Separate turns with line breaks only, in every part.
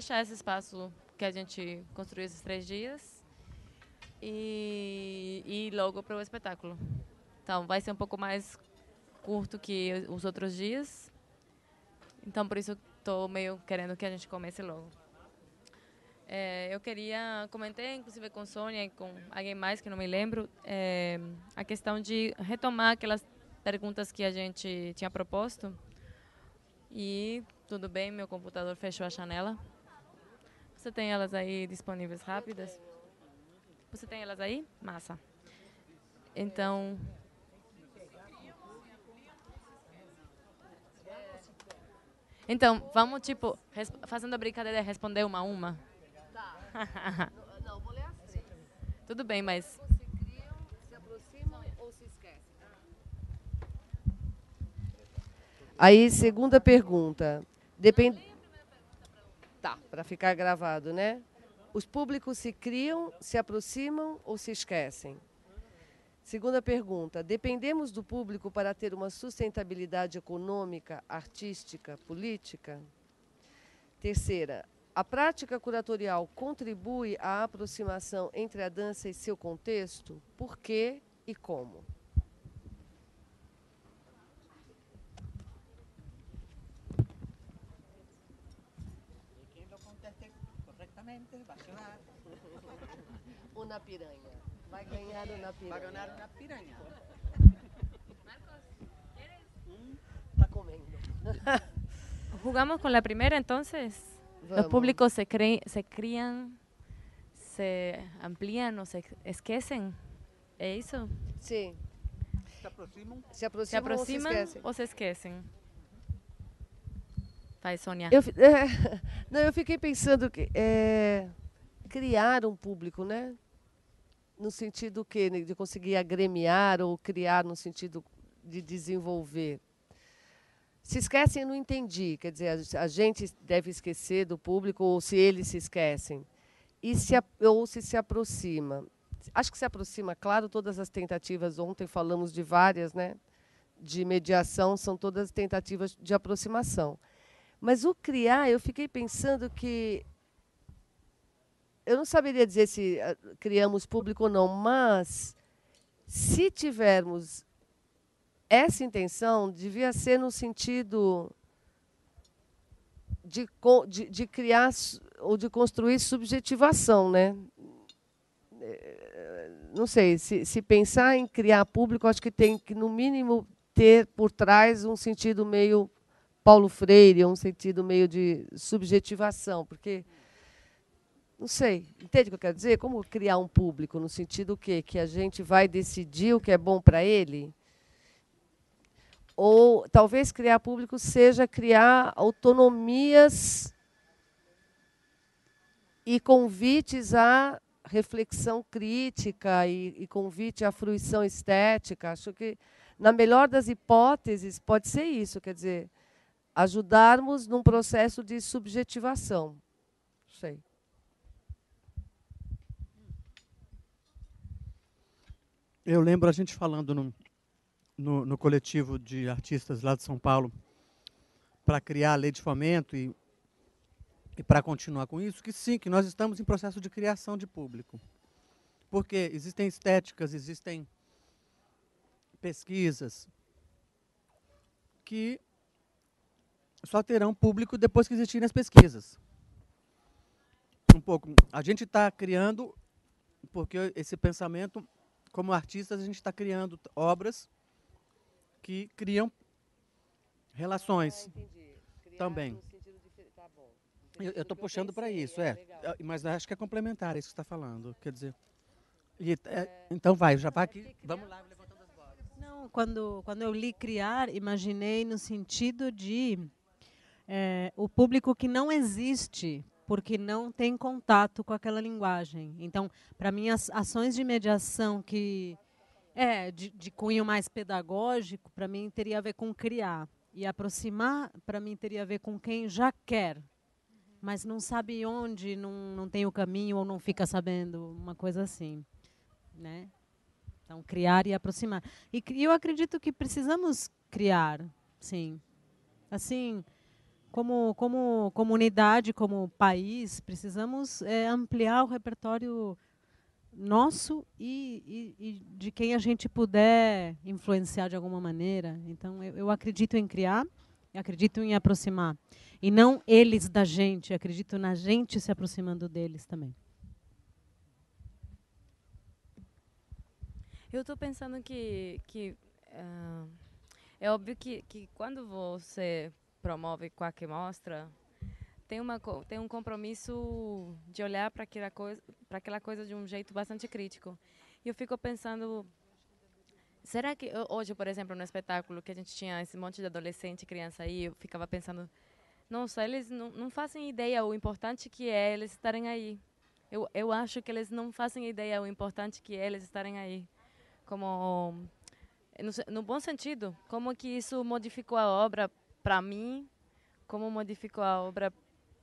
fechar esse espaço que a gente construiu esses 3 dias e ir logo para o espetáculo. Então, vai ser um pouco mais curto que os outros dias. Então, por isso, estou meio querendo que a gente comece logo. Eu comentei, inclusive, com Sônia e com alguém mais que não me lembro, a questão de retomar aquelas perguntas que a gente tinha proposto. E tudo bem, meu computador fechou a janela. Você tem elas aí disponíveis rápidas? Você tem elas aí? Massa. Então... Então, vamos, tipo, fazendo a brincadeira de responder uma a uma?
Tá. Não, vou ler as 3.
Tudo bem, mas...
Se criam, se aproximam ou se esquecem? Aí, segunda pergunta. Depende... Tá, para ficar gravado, né? Os públicos se criam, se aproximam ou se esquecem? Segunda pergunta. Dependemos do público para ter uma sustentabilidade econômica, artística, política? Terceira. A prática curatorial contribui à aproximação entre a dança e seu contexto? Por quê e como?
Quem lo conteste correctamente va a ganar.
Una piranha. Vai ganhar uma piranha.
Va a ganar una piraña.
Marcos, ¿quieres?
Está comendo.
Jugamos con la primera, entonces. Los
Vamos.
públicos se crían, se amplían o se esquecen. ¿Es eso?
Sim.
Se aproximam.
Se
¿Se
aproximam ou se
aproximan
esquecem?
o se esquecen? Vai, Sônia.
Não, eu fiquei pensando que criar um público, né? No sentido que de conseguir agremiar ou criar no sentido de desenvolver. Se esquecem, eu não entendi. Quer dizer, a gente deve esquecer do público ou se eles se esquecem. Ou se aproxima. Acho que se aproxima, claro, todas as tentativas, ontem falamos de várias, né? De mediação, são todas tentativas de aproximação. Mas o criar, eu fiquei pensando que... Eu não saberia dizer se criamos público ou não, mas se tivermos essa intenção, devia ser no sentido de criar ou de construir subjetivação, né? Não sei, se pensar em criar público, acho que tem que, no mínimo, ter por trás um sentido meio Paulo Freire, um sentido meio de subjetivação, porque... Não sei, entende o que eu quero dizer? Como criar um público, no sentido que a gente vai decidir o que é bom para ele? Ou talvez criar público seja criar autonomias e convites à reflexão crítica e convite à fruição estética. Acho que, na melhor das hipóteses, pode ser isso, quer dizer, ajudarmos num processo de subjetivação. Não sei.
Eu lembro a gente falando no coletivo de artistas lá de São Paulo para criar a lei de fomento e para continuar com isso, que sim, que nós estamos em processo de criação de público. Porque existem estéticas, existem pesquisas que só terão público depois que existirem as pesquisas. Um pouco. A gente está criando, porque esse pensamento... Como artistas, a gente está criando obras que criam relações. Também.
Tá bom.
Eu estou puxando para isso, mas acho que é complementar isso que você está falando. Quer dizer, então já vai aqui. Vamos lá, levantando as bolas.
Não, quando eu li criar, imaginei no sentido de o público que não existe, porque não tem contato com aquela linguagem. Então, para mim, as ações de mediação de cunho mais pedagógico, para mim, teria a ver com criar. E aproximar, para mim, teria a ver com quem já quer, mas não sabe onde, não tem o caminho ou não fica sabendo, uma coisa assim, né? Então, criar e aproximar. E eu acredito que precisamos criar, sim. Assim, como comunidade, como país, precisamos ampliar o repertório nosso e de quem a gente puder influenciar de alguma maneira. Então, eu acredito em criar, acredito em aproximar. E não eles da gente, acredito na gente se aproximando deles também.
Eu estou pensando que é óbvio que quando você promove qualquer mostra, tem um compromisso de olhar para aquela coisa de um jeito bastante crítico. E eu fico pensando, será que hoje, por exemplo, no espetáculo que a gente tinha esse monte de adolescente e criança aí, eu ficava pensando, nossa, eles não fazem ideia o importante que é eles estarem aí. Eu acho que eles não fazem ideia o importante que é eles estarem aí. Como, no bom sentido, como que isso modificou a obra para mim, como modificou a obra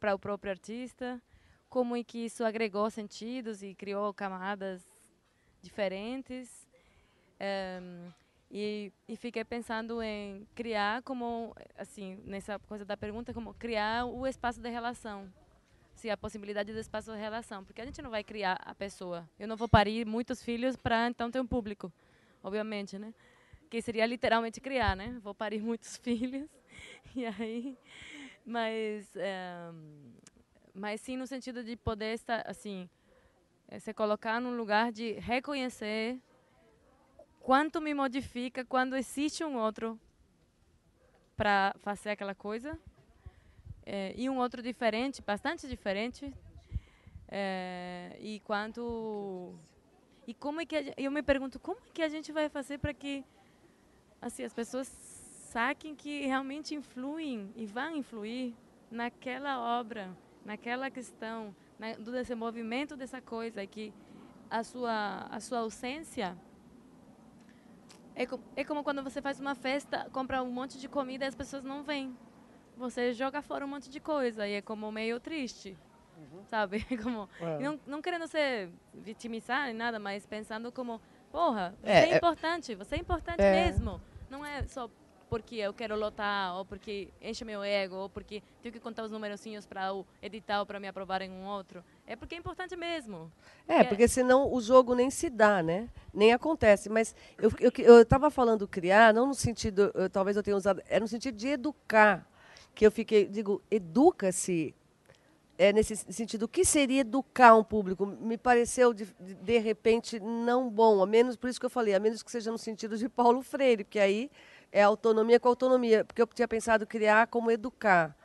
para o próprio artista, como é que isso agregou sentidos e criou camadas diferentes. E fiquei pensando em criar como, assim, nessa coisa da pergunta, como criar o espaço de relação. Sim, a possibilidade do espaço de relação. Porque a gente não vai criar a pessoa. Eu não vou parir muitos filhos para, então, ter um público, obviamente, né? Que seria literalmente criar, né? Vou parir muitos filhos. E aí... Mas sim no sentido de poder estar, assim, se colocar num lugar de reconhecer quanto me modifica quando existe um outro para fazer aquela coisa, e um outro diferente, bastante diferente, e como é que eu me pergunto como é que a gente vai fazer para que assim as pessoas saquem que realmente influem e vão influir naquela obra, naquela questão, do desenvolvimento dessa coisa, e que a sua ausência é como quando você faz uma festa, compra um monte de comida e as pessoas não vêm. Você joga fora um monte de coisa e é como meio triste, sabe? Como, não querendo ser vitimizar nem nada, mas pensando como, porra, você é importante mesmo. Não é só porque eu quero lotar, ou porque enche meu ego, ou porque tenho que contar os numerocinhos para o edital para me aprovar em um outro. É porque é importante mesmo.
Porque senão o jogo nem se dá, né? Nem acontece. Mas eu estava falando criar, não no sentido, talvez eu tenha usado, é no sentido de educar. Que eu digo, educa-se. Nesse sentido, o que seria educar um público? Me pareceu, de repente, não bom. A menos, por isso que eu falei, a menos que seja no sentido de Paulo Freire, porque aí é autonomia com autonomia. Porque eu tinha pensado criar como educar,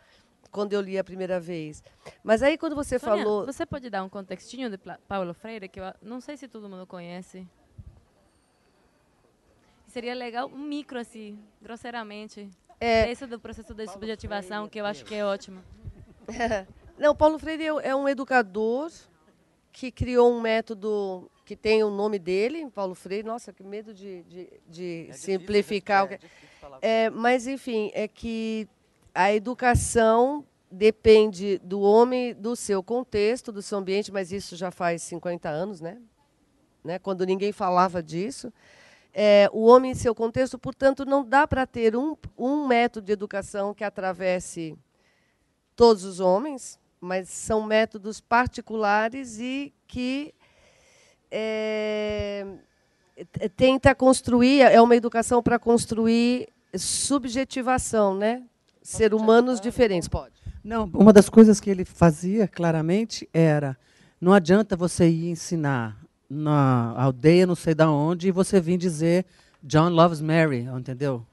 quando eu li a primeira vez. Mas aí, quando você
Sônia,
falou...
Você pode dar um contextinho de Paulo Freire, que eu não sei se todo mundo conhece. Seria legal, um micro, assim, grosseiramente. Esse do processo de subjetivação, que eu acho que é ótimo.
Não, Paulo Freire é um educador que criou um método que tem o nome dele, Paulo Freire. Nossa, que medo de simplificar. Mas, enfim, é que a educação depende do homem, do seu contexto, do seu ambiente, mas isso já faz 50 anos, né? Quando ninguém falava disso. O homem em seu contexto, portanto, não dá para ter um método de educação que atravesse todos os homens, mas são métodos particulares e que tenta construir, é uma educação para construir subjetivação, né? Ser humanos diferentes. Pode.
Não, uma das coisas que ele fazia claramente era, não adianta você ir ensinar na aldeia não sei da onde e você vir dizer John loves Mary, entendeu?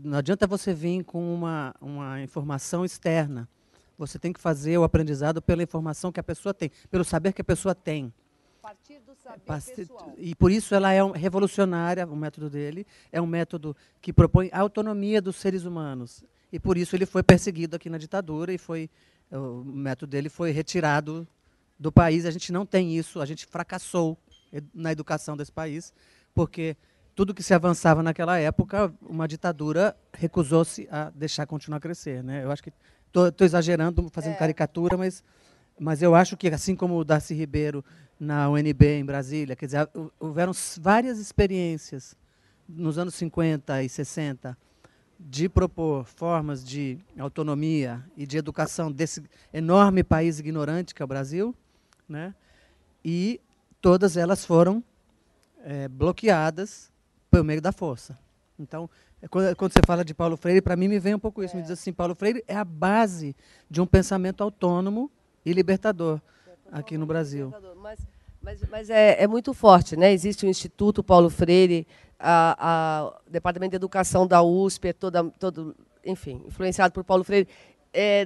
Não adianta você vir com uma informação externa. Você tem que fazer o aprendizado pela informação que a pessoa tem, pelo saber que a pessoa tem.
A partir do saber pessoal.
E por isso ela é revolucionária, o método dele. É um método que propõe a autonomia dos seres humanos. E por isso ele foi perseguido aqui na ditadura e o método dele foi retirado do país. A gente não tem isso, a gente fracassou na educação desse país, porque tudo que se avançava naquela época, uma ditadura recusou-se a deixar continuar a crescer, né? Eu acho que estou exagerando, fazendo caricatura, mas eu acho que, assim como o Darcy Ribeiro na UNB em Brasília, quer dizer, houveram várias experiências nos anos 50 e 60 de propor formas de autonomia e de educação desse enorme país ignorante que é o Brasil, né? E todas elas foram bloqueadas por meio da força. Então, quando você fala de Paulo Freire, para mim me vem um pouco isso. Me diz assim, Paulo Freire é a base de um pensamento autônomo e libertador aqui no Brasil.
Mas é muito forte, né? Existe o Instituto Paulo Freire, o Departamento de Educação da USP, todo, enfim, influenciado por Paulo Freire.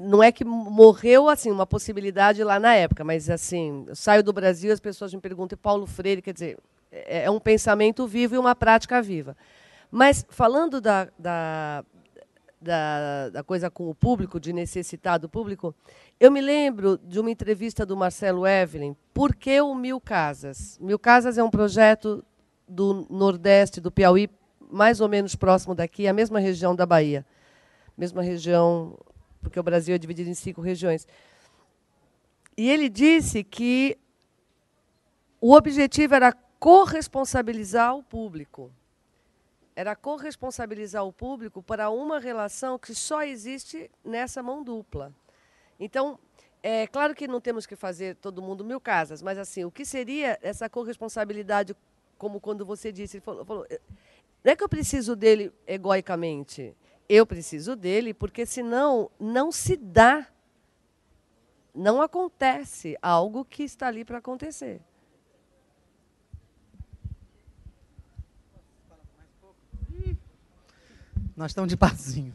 Não é que morreu assim uma possibilidade lá na época, mas assim, eu saio do Brasil, as pessoas me perguntam, e Paulo Freire, quer dizer, é um pensamento vivo e uma prática viva. Mas falando da coisa com o público, de necessitar do público, eu me lembro de uma entrevista do Marcelo Evelyn, Por que o Mil Casas? Mil Casas é um projeto do Nordeste, do Piauí, mais ou menos próximo daqui, a mesma região da Bahia. Mesma região, porque o Brasil é dividido em 5 regiões. E ele disse que o objetivo era corresponsabilizar o público. Era corresponsabilizar o público para uma relação que só existe nessa mão dupla. Então, é claro que não temos que fazer todo mundo 1000 casas, mas assim, o que seria essa corresponsabilidade, como quando você disse, ele falou, não é que eu preciso dele egoicamente, eu preciso dele porque senão não se dá, não acontece algo que está ali para acontecer.
Nós estamos de parzinho.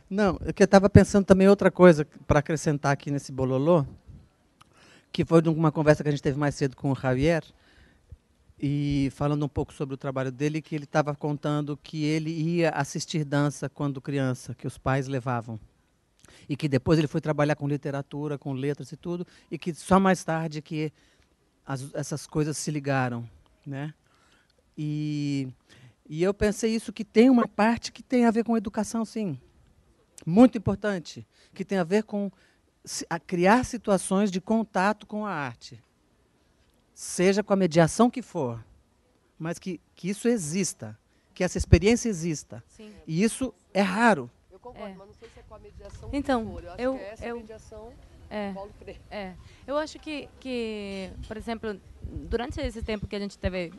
Não, eu estava pensando também outra coisa para acrescentar aqui nesse bololô, que foi de uma conversa que a gente teve mais cedo com o Javier, e falando um pouco sobre o trabalho dele, que ele estava contando que ele ia assistir dança quando criança, que os pais levavam. E que depois ele foi trabalhar com literatura, com letras e tudo, e que só mais tarde que essas coisas se ligaram, né? E eu pensei isso, que tem uma parte que tem a ver com educação, sim. Muito importante, que tem a ver com criar situações de contato com a arte. Seja com a mediação que for, mas que isso exista, que essa experiência exista.
Sim.
E isso é raro.
Eu concordo, mas não sei se é com a mediação
então,
que for. Eu acho que essa mediação Paulo Freire.
Eu acho que, por exemplo, durante esse tempo que a gente teve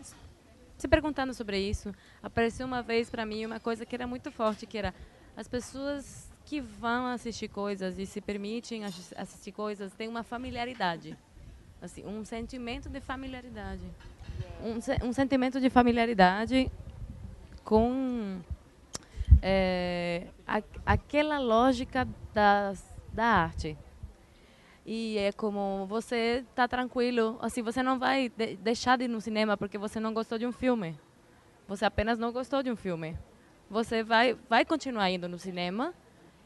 se perguntando sobre isso, apareceu uma vez para mim uma coisa que era muito forte, que era as pessoas que vão assistir coisas e se permitem assistir coisas têm uma familiaridade, assim, um sentimento de familiaridade, um sentimento de familiaridade com aquela lógica da arte. E é como você está tranquilo, assim, você não vai deixar de ir no cinema porque você não gostou de um filme. Você apenas não gostou de um filme. Você vai continuar indo no cinema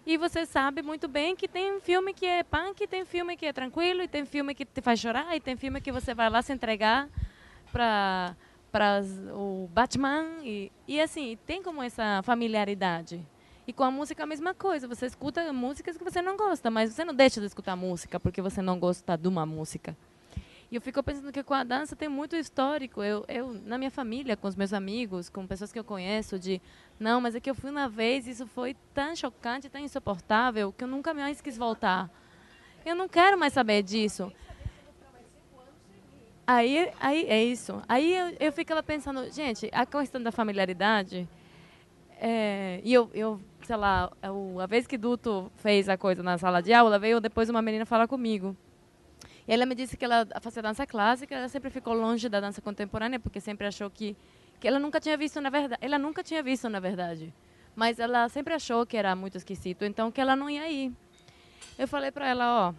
e você sabe muito bem que tem um filme que é punk, tem filme que é tranquilo, e tem filme que te faz chorar, e tem filme que você vai lá se entregar para o Batman. E assim, tem como essa familiaridade. E com a música a mesma coisa, você escuta músicas que você não gosta, mas você não deixa de escutar música porque você não gosta de uma música. E eu fico pensando que com a dança tem muito histórico. Eu na minha família, com os meus amigos, com pessoas que eu conheço, não, mas é que eu fui uma vez e isso foi tão chocante, tão insuportável, que eu nunca mais quis voltar. Eu não quero mais saber disso. Aí é isso. Aí eu ficava pensando, gente, a questão da familiaridade... e eu, sei lá, a vez que Duto fez a coisa na sala de aula, veio depois uma menina falar comigo. E ela me disse que ela fazia dança clássica, ela sempre ficou longe da dança contemporânea, porque sempre achou que ela nunca tinha visto, na verdade. Ela nunca tinha visto, na verdade. Mas ela sempre achou que era muito esquisito, então que ela não ia ir. Eu falei para ela,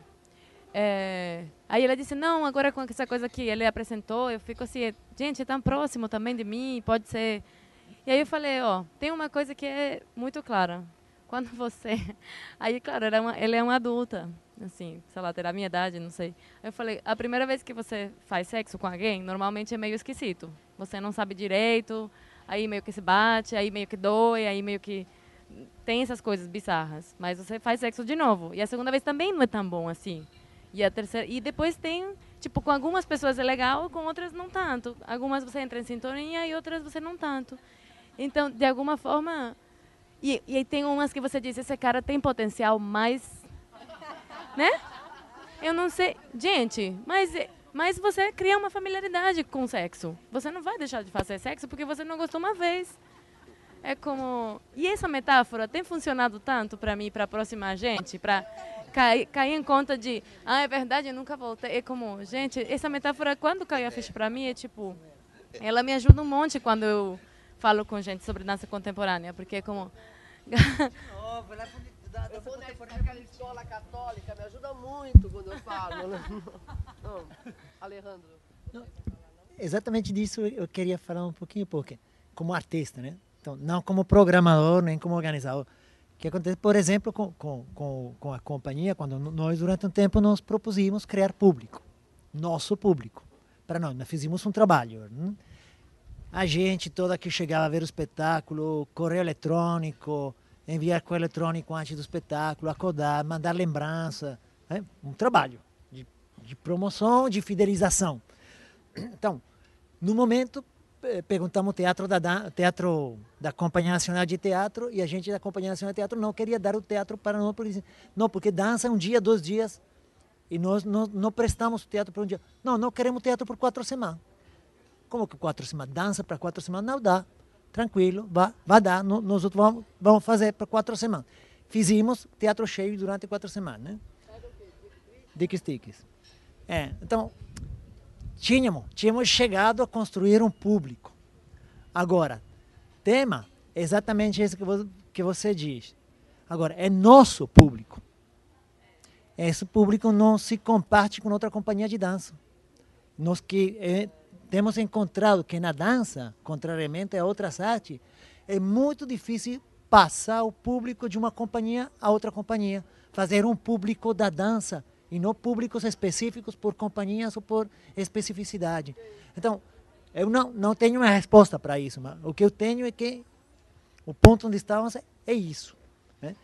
aí ela disse, não, agora com essa coisa que ele apresentou, eu fico assim, gente, é tão próximo também de mim, pode ser... E aí eu falei, tem uma coisa que é muito clara. Quando você... Aí, claro, ela é uma adulta, assim, sei lá, terá a minha idade, não sei. Aí eu falei, a primeira vez que você faz sexo com alguém, normalmente é meio esquisito. Você não sabe direito, aí meio que se bate, aí meio que dói, aí meio que... Tem essas coisas bizarras. Mas você faz sexo de novo. E a segunda vez também não é tão bom assim. E a terceira... E depois tem... Tipo, com algumas pessoas é legal, com outras não tanto. Algumas você entra em sintonia e outras você não tanto. Então, de alguma forma, E tem umas que você diz, esse cara tem potencial, mas... Né? Eu não sei... Gente, mas você cria uma familiaridade com o sexo. Você não vai deixar de fazer sexo porque você não gostou uma vez. É como... E essa metáfora tem funcionado tanto para mim, para aproximar a gente, para cair em conta de... Ah, é verdade, eu nunca voltei. É como... Gente, essa metáfora, quando caiu a ficha para mim, é tipo... Ela me ajuda um monte quando eu falo com gente sobre dança contemporânea, porque é como...
Eu vou naquela escola católica, me ajuda muito quando eu falo. Não, Alejandro.
Exatamente disso eu queria falar um pouquinho, porque como artista, né? Então, não como programador, nem como organizador. O que acontece, por exemplo, com a companhia, quando nós, durante um tempo, nos propusemos criar público, nosso público. Para nós fizemos um trabalho. Né? A gente toda que chegava a ver o espetáculo, correio eletrônico, enviar correio eletrônico antes do espetáculo, acordar, mandar lembrança. Né? Um trabalho de promoção, de fidelização. Então, no momento, perguntamos ao teatro da Companhia Nacional de Teatro, e a gente da Companhia Nacional de Teatro não queria dar o teatro para nós, porque dança um dia, 2 dias, e nós não prestamos o teatro por um dia. Não queremos teatro por 4 semanas. Como que 4 semanas? Dança para 4 semanas? Não dá. Tranquilo, vai dar. Nós outros vamos fazer para 4 semanas. Fizemos teatro cheio durante 4 semanas, né? Dick Sticks. Então, tínhamos chegado a construir um público. Agora, tema é exatamente esse que você diz. Agora, é nosso público. Esse público não se comparte com outra companhia de dança. Nós temos encontrado que na dança, contrariamente a outras artes, é muito difícil passar o público de uma companhia a outra companhia. Fazer um público da dança e não públicos específicos por companhias ou por especificidade. Então, eu não tenho uma resposta para isso, mas o que eu tenho é que o ponto onde estamos é isso. Né?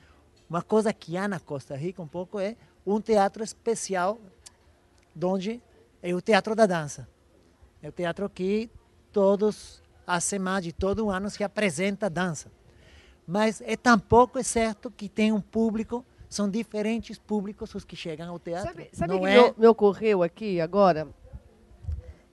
Uma coisa que há na Costa Rica um pouco é um teatro especial, onde é o teatro da dança. É o teatro que a semana de todo ano se apresenta dança. Mas tampouco é certo que tem um público. São diferentes públicos os que chegam ao teatro.
Sabe o que me ocorreu aqui agora?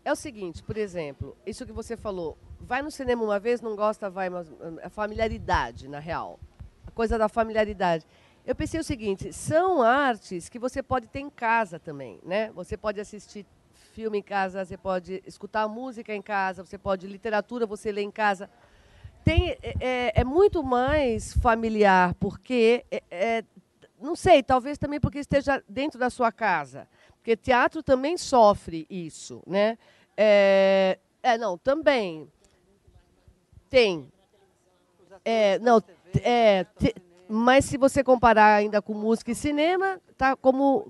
É o seguinte, por exemplo, isso que você falou, vai no cinema uma vez, não gosta, vai, mas a familiaridade, na real. A coisa da familiaridade. Eu pensei o seguinte, são artes que você pode ter em casa também, né? Você pode assistir filme em casa, você pode escutar música em casa, você pode literatura, você lê em casa. É muito mais familiar, porque... não sei, talvez também porque esteja dentro da sua casa. Porque teatro também sofre isso, né? Não, também. Tem. Mas se você comparar ainda com música e cinema, tá como...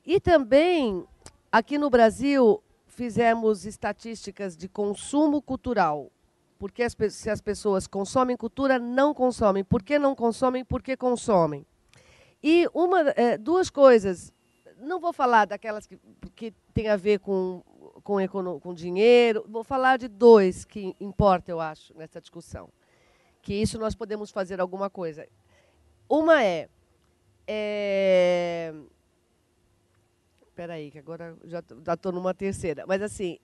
E também, aqui no Brasil, fizemos estatísticas de consumo cultural. Porque se as pessoas consomem cultura, não consomem. Por que não consomem? Porque consomem. E duas coisas, não vou falar daquelas que tem a ver com dinheiro, vou falar de 2 que importa, eu acho, nessa discussão. Que isso nós podemos fazer alguma coisa. Uma espera aí, que agora já estou numa terceira. Mas, assim,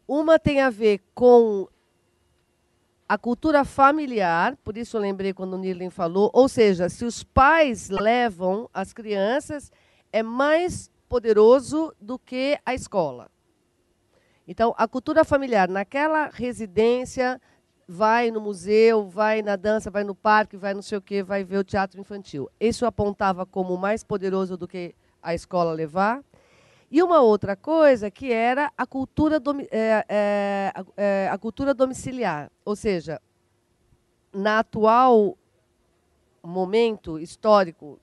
uma tem a ver com a cultura familiar, por isso eu lembrei quando o Nirlen falou, ou seja, se os pais levam as crianças, é mais poderoso do que a escola. Então, a cultura familiar, naquela residência, vai no museu, vai na dança, vai no parque, vai não sei o quê, vai ver o teatro infantil. Isso apontava como mais poderoso do que a escola levar. E uma outra coisa que era a cultura domiciliar, ou seja, na atual momento histórico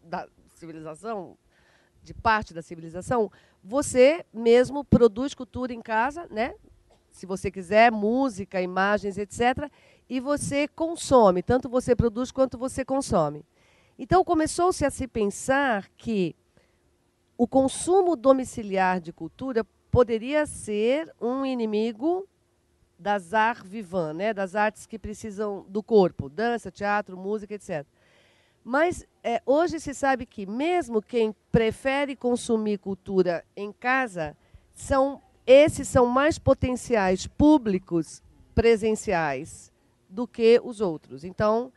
da civilização, de parte da civilização, você mesmo produz cultura em casa, né? Se você quiser, música, imagens, etc., e você consome, tanto você produz quanto você consome. Então, começou-se a se pensar que o consumo domiciliar de cultura poderia ser um inimigo das arts vivant, né, das artes que precisam do corpo, dança, teatro, música, etc. Mas hoje se sabe que mesmo quem prefere consumir cultura em casa, esses são mais potenciais públicos presenciais do que os outros. Então,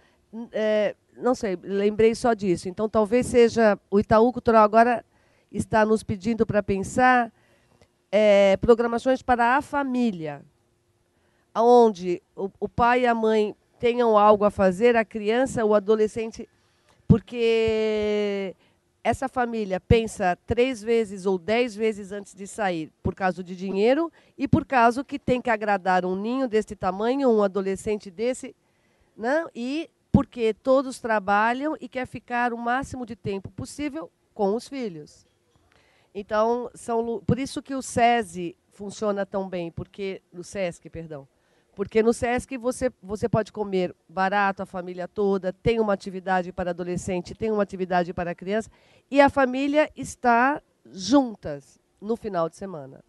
não sei, lembrei só disso. Então, talvez seja... O Itaú Cultural agora está nos pedindo para pensar programações para a família, onde o pai e a mãe tenham algo a fazer, a criança, o adolescente... Porque essa família pensa 3 vezes ou 10 vezes antes de sair por causa de dinheiro e por causa que tem que agradar um ninho desse tamanho, um adolescente desse, né? E porque todos trabalham e quer ficar o máximo de tempo possível com os filhos. Então, por isso que o SESI funciona tão bem, o SESC, perdão. Porque no SESC você pode comer barato, a família toda, tem uma atividade para adolescente, tem uma atividade para criança, e a família está juntas no final de semana.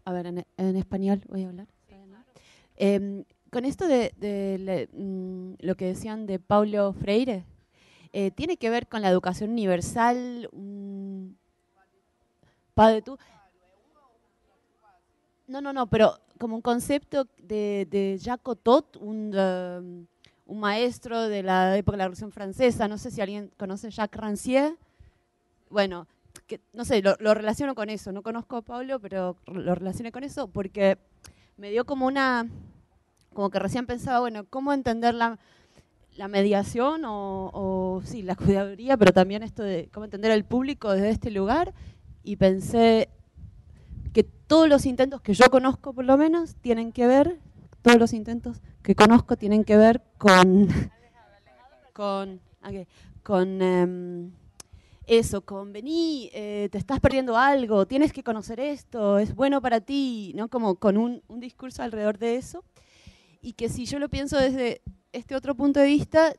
A ver, en español voy a hablar. Con esto de lo que decían de Paulo Freire, ¿tiene que ver con la educación universal? Padre, tú. No, pero como un concepto de Jacques Cotot, un maestro de la época de la Revolución Francesa, no sé si alguien conoce Jacques Rancière. Bueno, no sé, lo relaciono con eso. No conozco a Pablo, pero lo relacioné con eso porque me dio como que recién pensaba, bueno, cómo entender la mediación o sí, la cuidaduría, pero también esto de cómo entender al público desde este lugar. Y pensé que todos los intentos que yo conozco, por lo menos, tienen que ver eso, con vení, te estás perdiendo algo, tienes que conocer esto, es bueno para ti, ¿no? Como con un discurso alrededor de eso. Y que si yo lo pienso desde este otro punto de vista,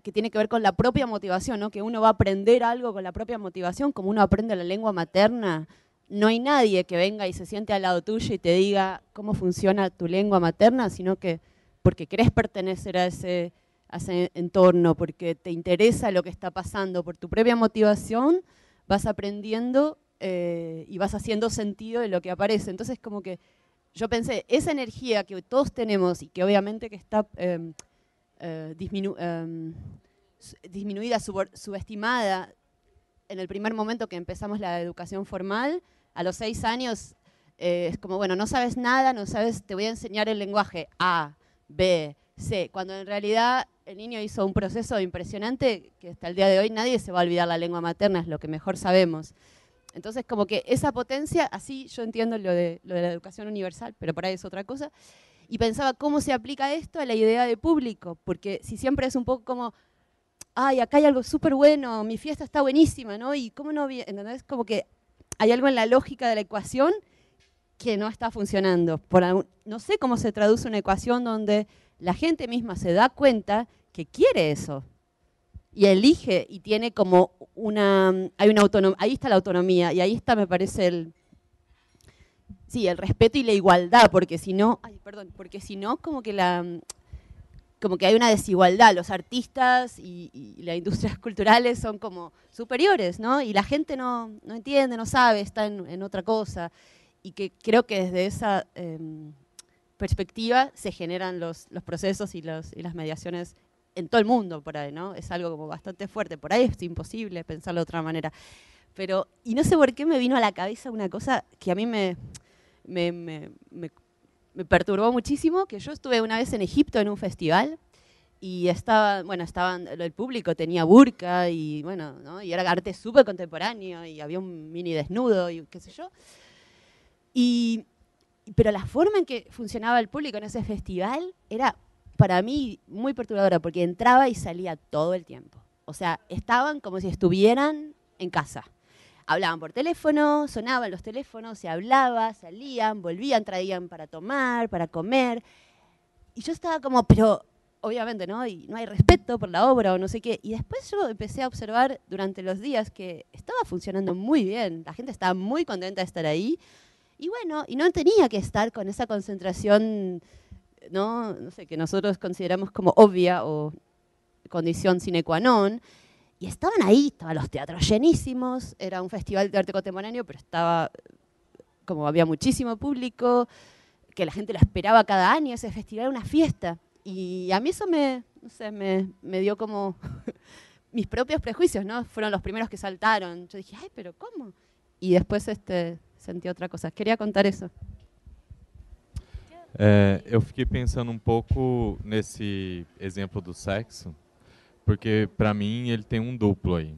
que tiene que ver con la propia motivación, ¿no? Que uno va a aprender algo con la propia motivación, como uno aprende la lengua materna. No hay nadie que venga y se siente al lado tuyo y te diga cómo funciona tu lengua materna, sino que porque querés pertenecer a ese entorno, porque te interesa lo que está pasando, por tu propia motivación vas aprendiendo y vas haciendo sentido de lo que aparece. Entonces, como que yo pensé, esa energía que todos tenemos y que obviamente que está disminuida, subestimada en el primer momento que empezamos la educación formal, a los 6 años es como, bueno, no sabes nada, no sabes, te voy a enseñar el lenguaje A, B, C, cuando en realidad el niño hizo un proceso impresionante que hasta el día de hoy nadie se va a olvidar la lengua materna, es lo que mejor sabemos. Entonces, como que esa potencia, así yo entiendo lo de la educación universal, pero por ahí es otra cosa, y pensaba cómo se aplica esto a la idea de público, porque si siempre es un poco como, ay, acá hay algo súper bueno, mi fiesta está buenísima, ¿no? Y cómo no, ¿entendés? Como que hay algo en la lógica de la ecuación que no está funcionando. No sé cómo se traduce una ecuación donde la gente misma se da cuenta que quiere eso y elige y tiene como hay una autonomía, ahí está la autonomía y ahí está, me parece, el respeto y la igualdad, porque si no, como que hay una desigualdad, los artistas y las industrias culturales son como superiores, ¿no? Y la gente no entiende, no sabe, está en otra cosa, y que creo que desde esa perspectiva se generan los procesos y las mediaciones en todo el mundo por ahí, ¿no? Es algo como bastante fuerte, por ahí es imposible pensarlo de otra manera. Pero, y no sé por qué me vino a la cabeza una cosa que a mí me perturbó muchísimo, que yo estuve una vez en Egipto en un festival y estaban, el público tenía burka y bueno, ¿no? Y era arte súper contemporáneo y había un mini desnudo y qué sé yo. Pero la forma en que funcionaba el público en ese festival era para mí muy perturbadora porque entraba y salía todo el tiempo. O sea, estaban como si estuvieran en casa. Hablaban por teléfono, sonaban los teléfonos, se hablaba, salían, volvían, traían para tomar, para comer. Y yo estaba como, pero obviamente, ¿no? Y no hay respeto por la obra o no sé qué. Y después yo empecé a observar durante los días que estaba funcionando muy bien. La gente estaba muy contenta de estar ahí. Y bueno, y no tenía que estar con esa concentración, no sé, que nosotros consideramos como obvia o condición sine qua non. Y estaban ahí, estaban los teatros llenísimos. Era un festival de arte contemporáneo, pero estaba, como había muchísimo público, que la gente lo esperaba cada año, ese festival era una fiesta. Y a mí eso no sé, me dio como mis propios prejuicios, ¿no? Fueron los primeros que saltaron. Yo dije, ay, pero ¿cómo? Y después senti outra coisa. Queria contar isso.
Eu fiquei pensando um pouco nesse exemplo do sexo, porque para mim ele tem um duplo aí,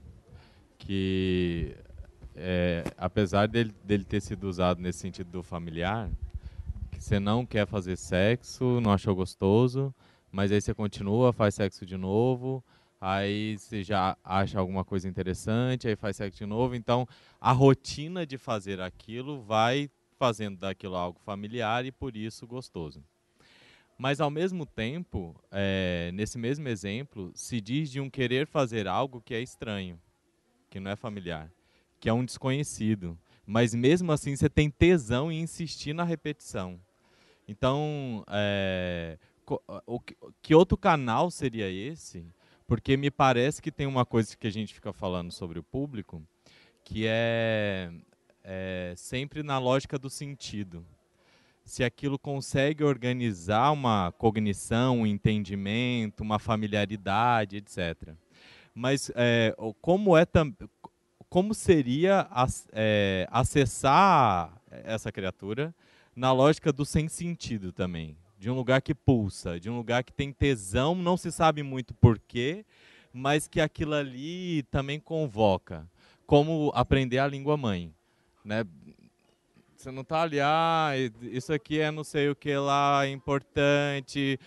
que apesar dele ter sido usado nesse sentido do familiar, que você não quer fazer sexo, não achou gostoso, mas aí você continua, faz sexo de novo, aí você já acha alguma coisa interessante, aí faz sexo de novo. Então, a rotina de fazer aquilo vai fazendo daquilo algo familiar e, por isso, gostoso. Mas, ao mesmo tempo, nesse mesmo exemplo, se diz de um querer fazer algo que é estranho, que não é familiar, que é um desconhecido. Mas, mesmo assim, você tem tesão em insistir na repetição. Então, que outro canal seria esse? Porque me parece que tem uma coisa que a gente fica falando sobre o público, que é sempre na lógica do sentido. Se aquilo consegue organizar uma cognição, um entendimento, uma familiaridade, etc. Mas como seria acessar essa criatura na lógica do sem sentido também? De um lugar que pulsa, de um lugar que tem tesão, não se sabe muito porquê, mas que aquilo ali também convoca. Como aprender a língua mãe, né? Você não está ali, isso aqui é não sei o que lá, é importante,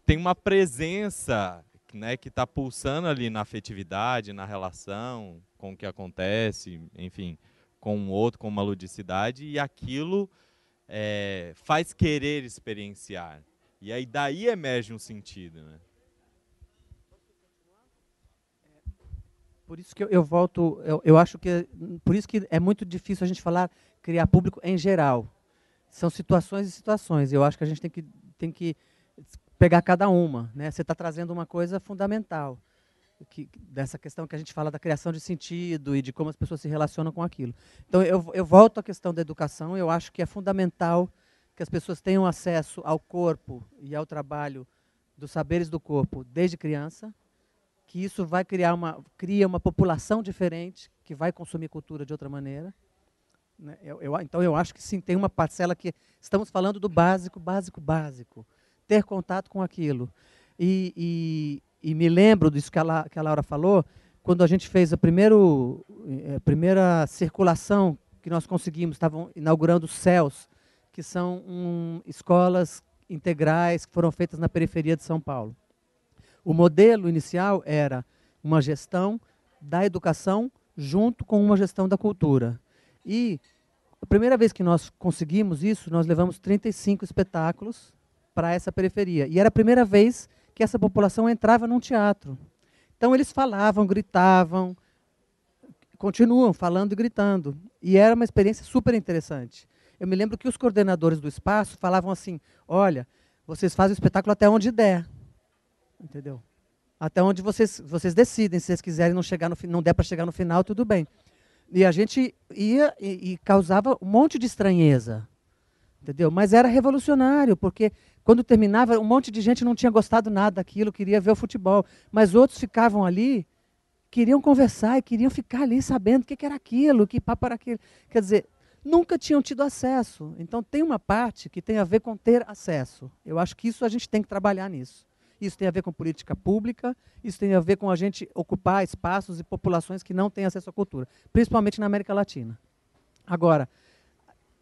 tem uma presença, né, que está pulsando ali na afetividade, na relação, com o que acontece, enfim, com o outro, com uma ludicidade, e aquilo faz querer experienciar. E aí daí emerge um sentido, né?
Por isso que eu volto, eu acho que por isso que é muito difícil a gente criar público em geral. São situações e situações. Eu acho que a gente tem que pegar cada uma, né? Você está trazendo uma coisa fundamental, dessa questão que a gente fala da criação de sentido e de como as pessoas se relacionam com aquilo. Então, eu volto à questão da educação. Eu acho que é fundamental que as pessoas tenham acesso ao corpo e ao trabalho dos saberes do corpo desde criança, que isso vai cria uma população diferente, que vai consumir cultura de outra maneira. Né? Então, eu acho que sim, tem uma parcela que estamos falando do básico, ter contato com aquilo. E me lembro disso que a Laura falou, quando a gente fez a primeira circulação que nós conseguimos, estavam inaugurando os CELS, que são escolas integrais que foram feitas na periferia de São Paulo. O modelo inicial era uma gestão da educação junto com uma gestão da cultura. E a primeira vez que nós conseguimos isso, nós levamos 35 espetáculos para essa periferia. E era a primeira vez que essa população entrava num teatro. Então eles falavam, gritavam, continuam falando e gritando. E era uma experiência super interessante. Eu me lembro que os coordenadores do espaço falavam assim, olha, vocês fazem o espetáculo até onde der. Entendeu? Até onde vocês decidem, se vocês quiserem não der para chegar no final, tudo bem. E a gente ia e causava um monte de estranheza. Entendeu? Mas era revolucionário, porque quando terminava, um monte de gente não tinha gostado nada daquilo, queria ver o futebol. Mas outros ficavam ali, queriam conversar e queriam ficar ali sabendo o que era aquilo, que papo era aquilo. Quer dizer, nunca tinham tido acesso. Então tem uma parte que tem a ver com ter acesso. Eu acho que isso a gente tem que trabalhar nisso. Isso tem a ver com política pública, isso tem a ver com a gente ocupar espaços e populações que não têm acesso à cultura, principalmente na América Latina. Agora,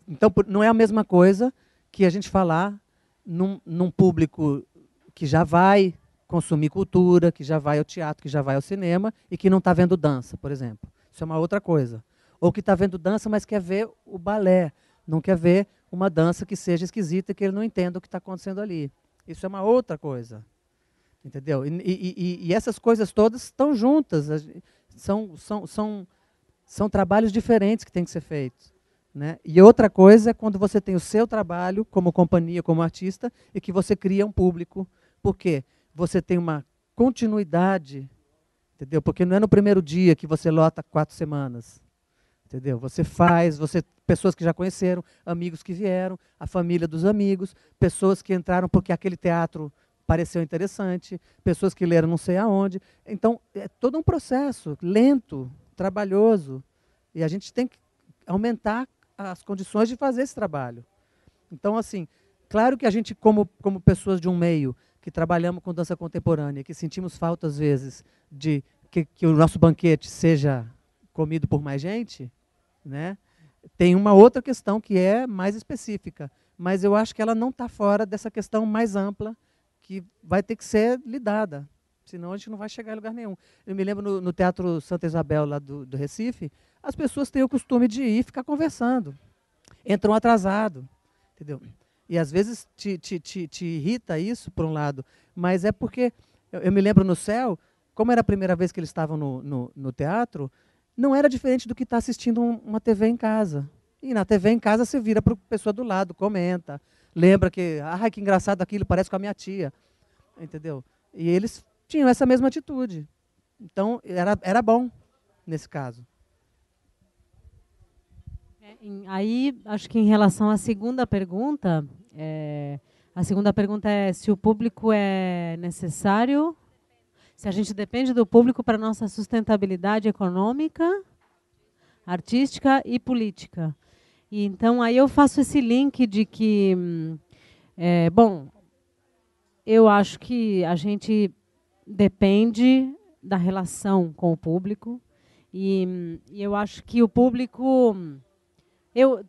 então não é a mesma coisa que a gente falar num público que já vai consumir cultura, que já vai ao teatro, que já vai ao cinema e que não está vendo dança, por exemplo. Isso é uma outra coisa. Ou que está vendo dança, mas quer ver o balé, não quer ver uma dança que seja esquisita e que ele não entenda o que está acontecendo ali. Isso é uma outra coisa. Entendeu? E essas coisas todas estão juntas. São trabalhos diferentes que têm que ser feitos. Né? E outra coisa é quando você tem o seu trabalho como companhia, como artista, e que você cria um público. Por quê? Você tem uma continuidade, entendeu? Porque não é no primeiro dia que você lota 4 semanas. Entendeu? Você faz, pessoas que já conheceram, amigos que vieram, a família dos amigos, pessoas que entraram porque aquele teatro pareceu interessante, pessoas que leram não sei aonde. Então, é todo um processo lento, trabalhoso, e a gente tem que aumentar as condições de fazer esse trabalho. Então, assim, claro que a gente, como pessoas de um meio que trabalhamos com dança contemporânea, que sentimos falta, às vezes, de que o nosso banquete seja comido por mais gente, né? Tem uma outra questão que é mais específica, mas eu acho que ela não está fora dessa questão mais ampla que vai ter que ser lidada, senão a gente não vai chegar em lugar nenhum. Eu me lembro no Teatro Santa Isabel, lá do Recife, as pessoas têm o costume de ir e ficar conversando. Entram atrasado, entendeu? E às vezes te irrita isso, por um lado, mas é porque, eu me lembro no Céu, como era a primeira vez que eles estavam no teatro, não era diferente do que estar assistindo uma TV em casa. E na TV em casa você vira para a pessoa do lado, comenta, lembra que, que engraçado aquilo, parece com a minha tia. Entendeu? E eles tinham essa mesma atitude. Então, era bom nesse caso.
Aí, acho que em relação à segunda pergunta, a segunda pergunta é se o público é necessário, se a gente depende do público para a nossa sustentabilidade econômica, artística e política. E, então, aí eu faço esse link de que, bom, eu acho que a gente depende da relação com o público e eu acho que o público...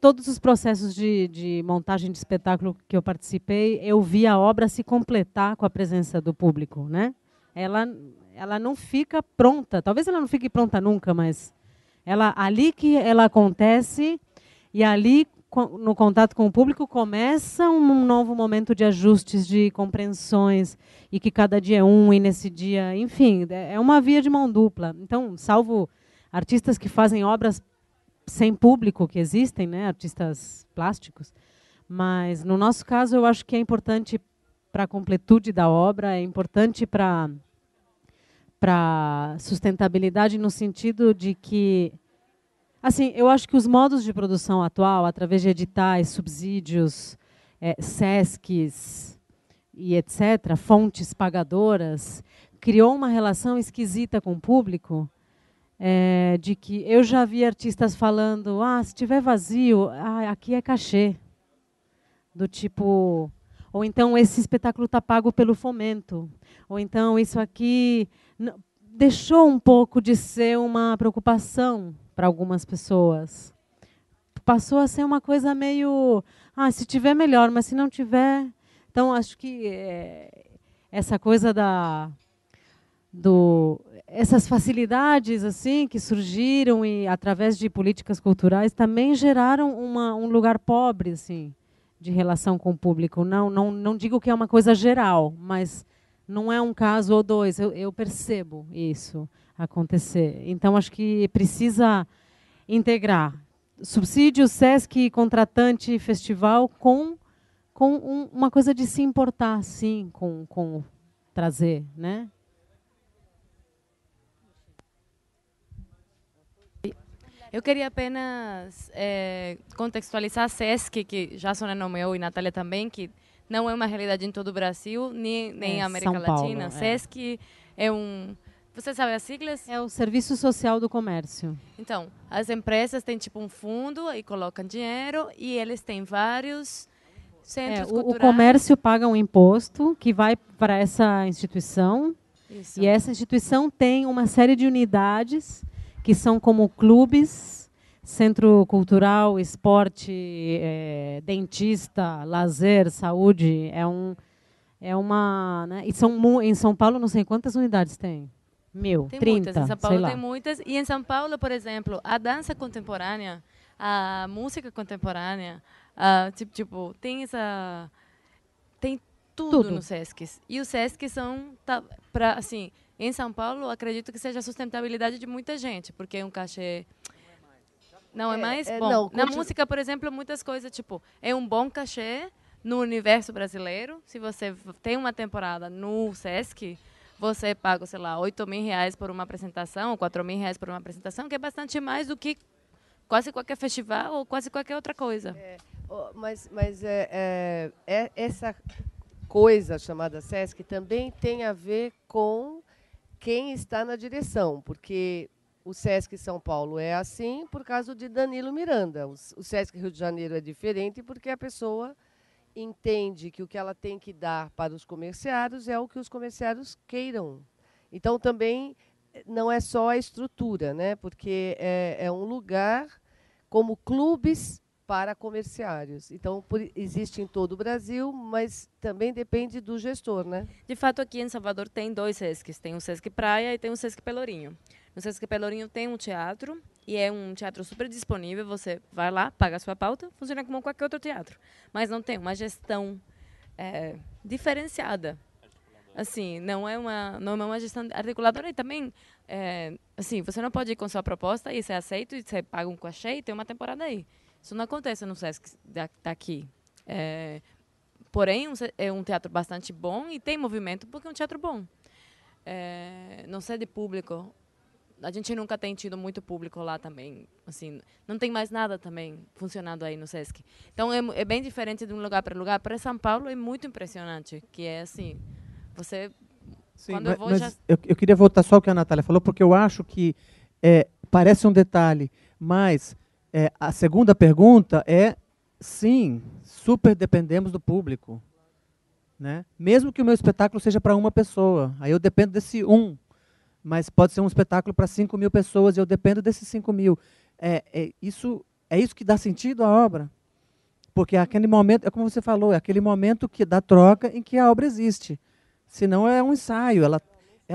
todos os processos de montagem de espetáculo que eu participei, eu vi a obra se completar com a presença do público, né? Ela não fica pronta, talvez ela não fique pronta nunca, mas ali que ela acontece e ali, no contato com o público, começa um novo momento de ajustes, de compreensões, e que cada dia é um, e nesse dia, enfim, é uma via de mão dupla. Então, salvo artistas que fazem obras sem público, que existem, né, artistas plásticos, mas no nosso caso eu acho que é importante para a completude da obra, é importante para sustentabilidade no sentido de que, assim, eu acho que os modos de produção atual, através de editais, subsídios, SESCs e etc., fontes pagadoras, criou uma relação esquisita com o público, de que eu já vi artistas falando, se tiver vazio, aqui é cachê. Do tipo, ou então esse espetáculo está pago pelo fomento. Ou então isso aqui deixou um pouco de ser uma preocupação para algumas pessoas. Passou a ser uma coisa meio, se tiver melhor, mas se não tiver... Então, acho que essa coisa essas facilidades assim que surgiram e através de políticas culturais também geraram um lugar pobre assim de relação com o público. Não digo que é uma coisa geral, mas não é um caso ou dois. Eu percebo isso acontecer. Então acho que precisa integrar subsídio, SESC, contratante, festival com uma coisa de se importar, sim, com trazer, né?
Eu queria apenas contextualizar a SESC, que já Sônia nomeou e Natália também, que não é uma realidade em todo o Brasil, nem em América
São Paulo,
Latina. SESC é Você sabe as siglas?
É o Serviço Social do Comércio.
Então, as empresas têm tipo um fundo e colocam dinheiro e eles têm vários centros culturais.
O comércio paga um imposto que vai para essa instituição. Isso. E essa instituição tem uma série de unidades que são como clubes, centro cultural, esporte, dentista, lazer, saúde. Né? Em São Paulo, não sei quantas unidades tem. 1.000,
tem
30,
muitas. Em São Paulo
sei
tem muitas. E em São Paulo, por exemplo, a dança contemporânea, a música contemporânea, tem tudo no Sesc. E os Sesc são, assim, em São Paulo, acredito que seja a sustentabilidade de muita gente, porque é um cachê... Não é mais? Bom,
não,
na música, por exemplo, muitas coisas, tipo, é um bom cachê no universo brasileiro. Se você tem uma temporada no Sesc, você paga, sei lá, R$8.000 por uma apresentação, ou R$4.000 por uma apresentação, que é bastante mais do que quase qualquer festival ou quase qualquer outra coisa.
Mas essa coisa chamada Sesc também tem a ver com quem está na direção, porque o Sesc São Paulo é assim por causa de Danilo Miranda. O Sesc Rio de Janeiro é diferente porque a pessoa entende que o que ela tem que dar para os comerciários é o que os comerciários queiram. Então, também não é só a estrutura, né? Porque é um lugar como clubes para comerciários. Então, existe em todo o Brasil, mas também depende do gestor, né?
De fato, aqui em Salvador tem 2 Sescs. Tem o Sesc Praia e tem o Sesc Pelourinho. No Sesc Pelourinho tem um teatro, e é um teatro super disponível. Você vai lá, paga a sua pauta, funciona como qualquer outro teatro. Mas não tem uma gestão diferenciada. Assim, não é uma gestão articuladora. E também, assim, você não pode ir com sua proposta e ser aceito, e você paga um cachê e tem uma temporada aí. Isso não acontece no Sesc daqui. Porém, é um teatro bastante bom e tem movimento porque é um teatro bom. Não sei de público. A gente nunca tem tido muito público lá também. Assim, não tem mais nada também funcionando aí no Sesc. Então, é bem diferente de um lugar para lugar. Para São Paulo, é muito impressionante. Que é assim, você...
Sim,
quando eu vou,
eu queria voltar só ao que a Natália falou, porque eu acho que parece um detalhe, mas a segunda pergunta sim, super dependemos do público. Né? Mesmo que o meu espetáculo seja para uma pessoa, aí eu dependo desse mas pode ser um espetáculo para 5.000 pessoas e eu dependo desses 5.000. Isso que dá sentido à obra. Porque aquele momento, é como você falou, é aquele momento da troca em que a obra existe. Senão é um ensaio, ela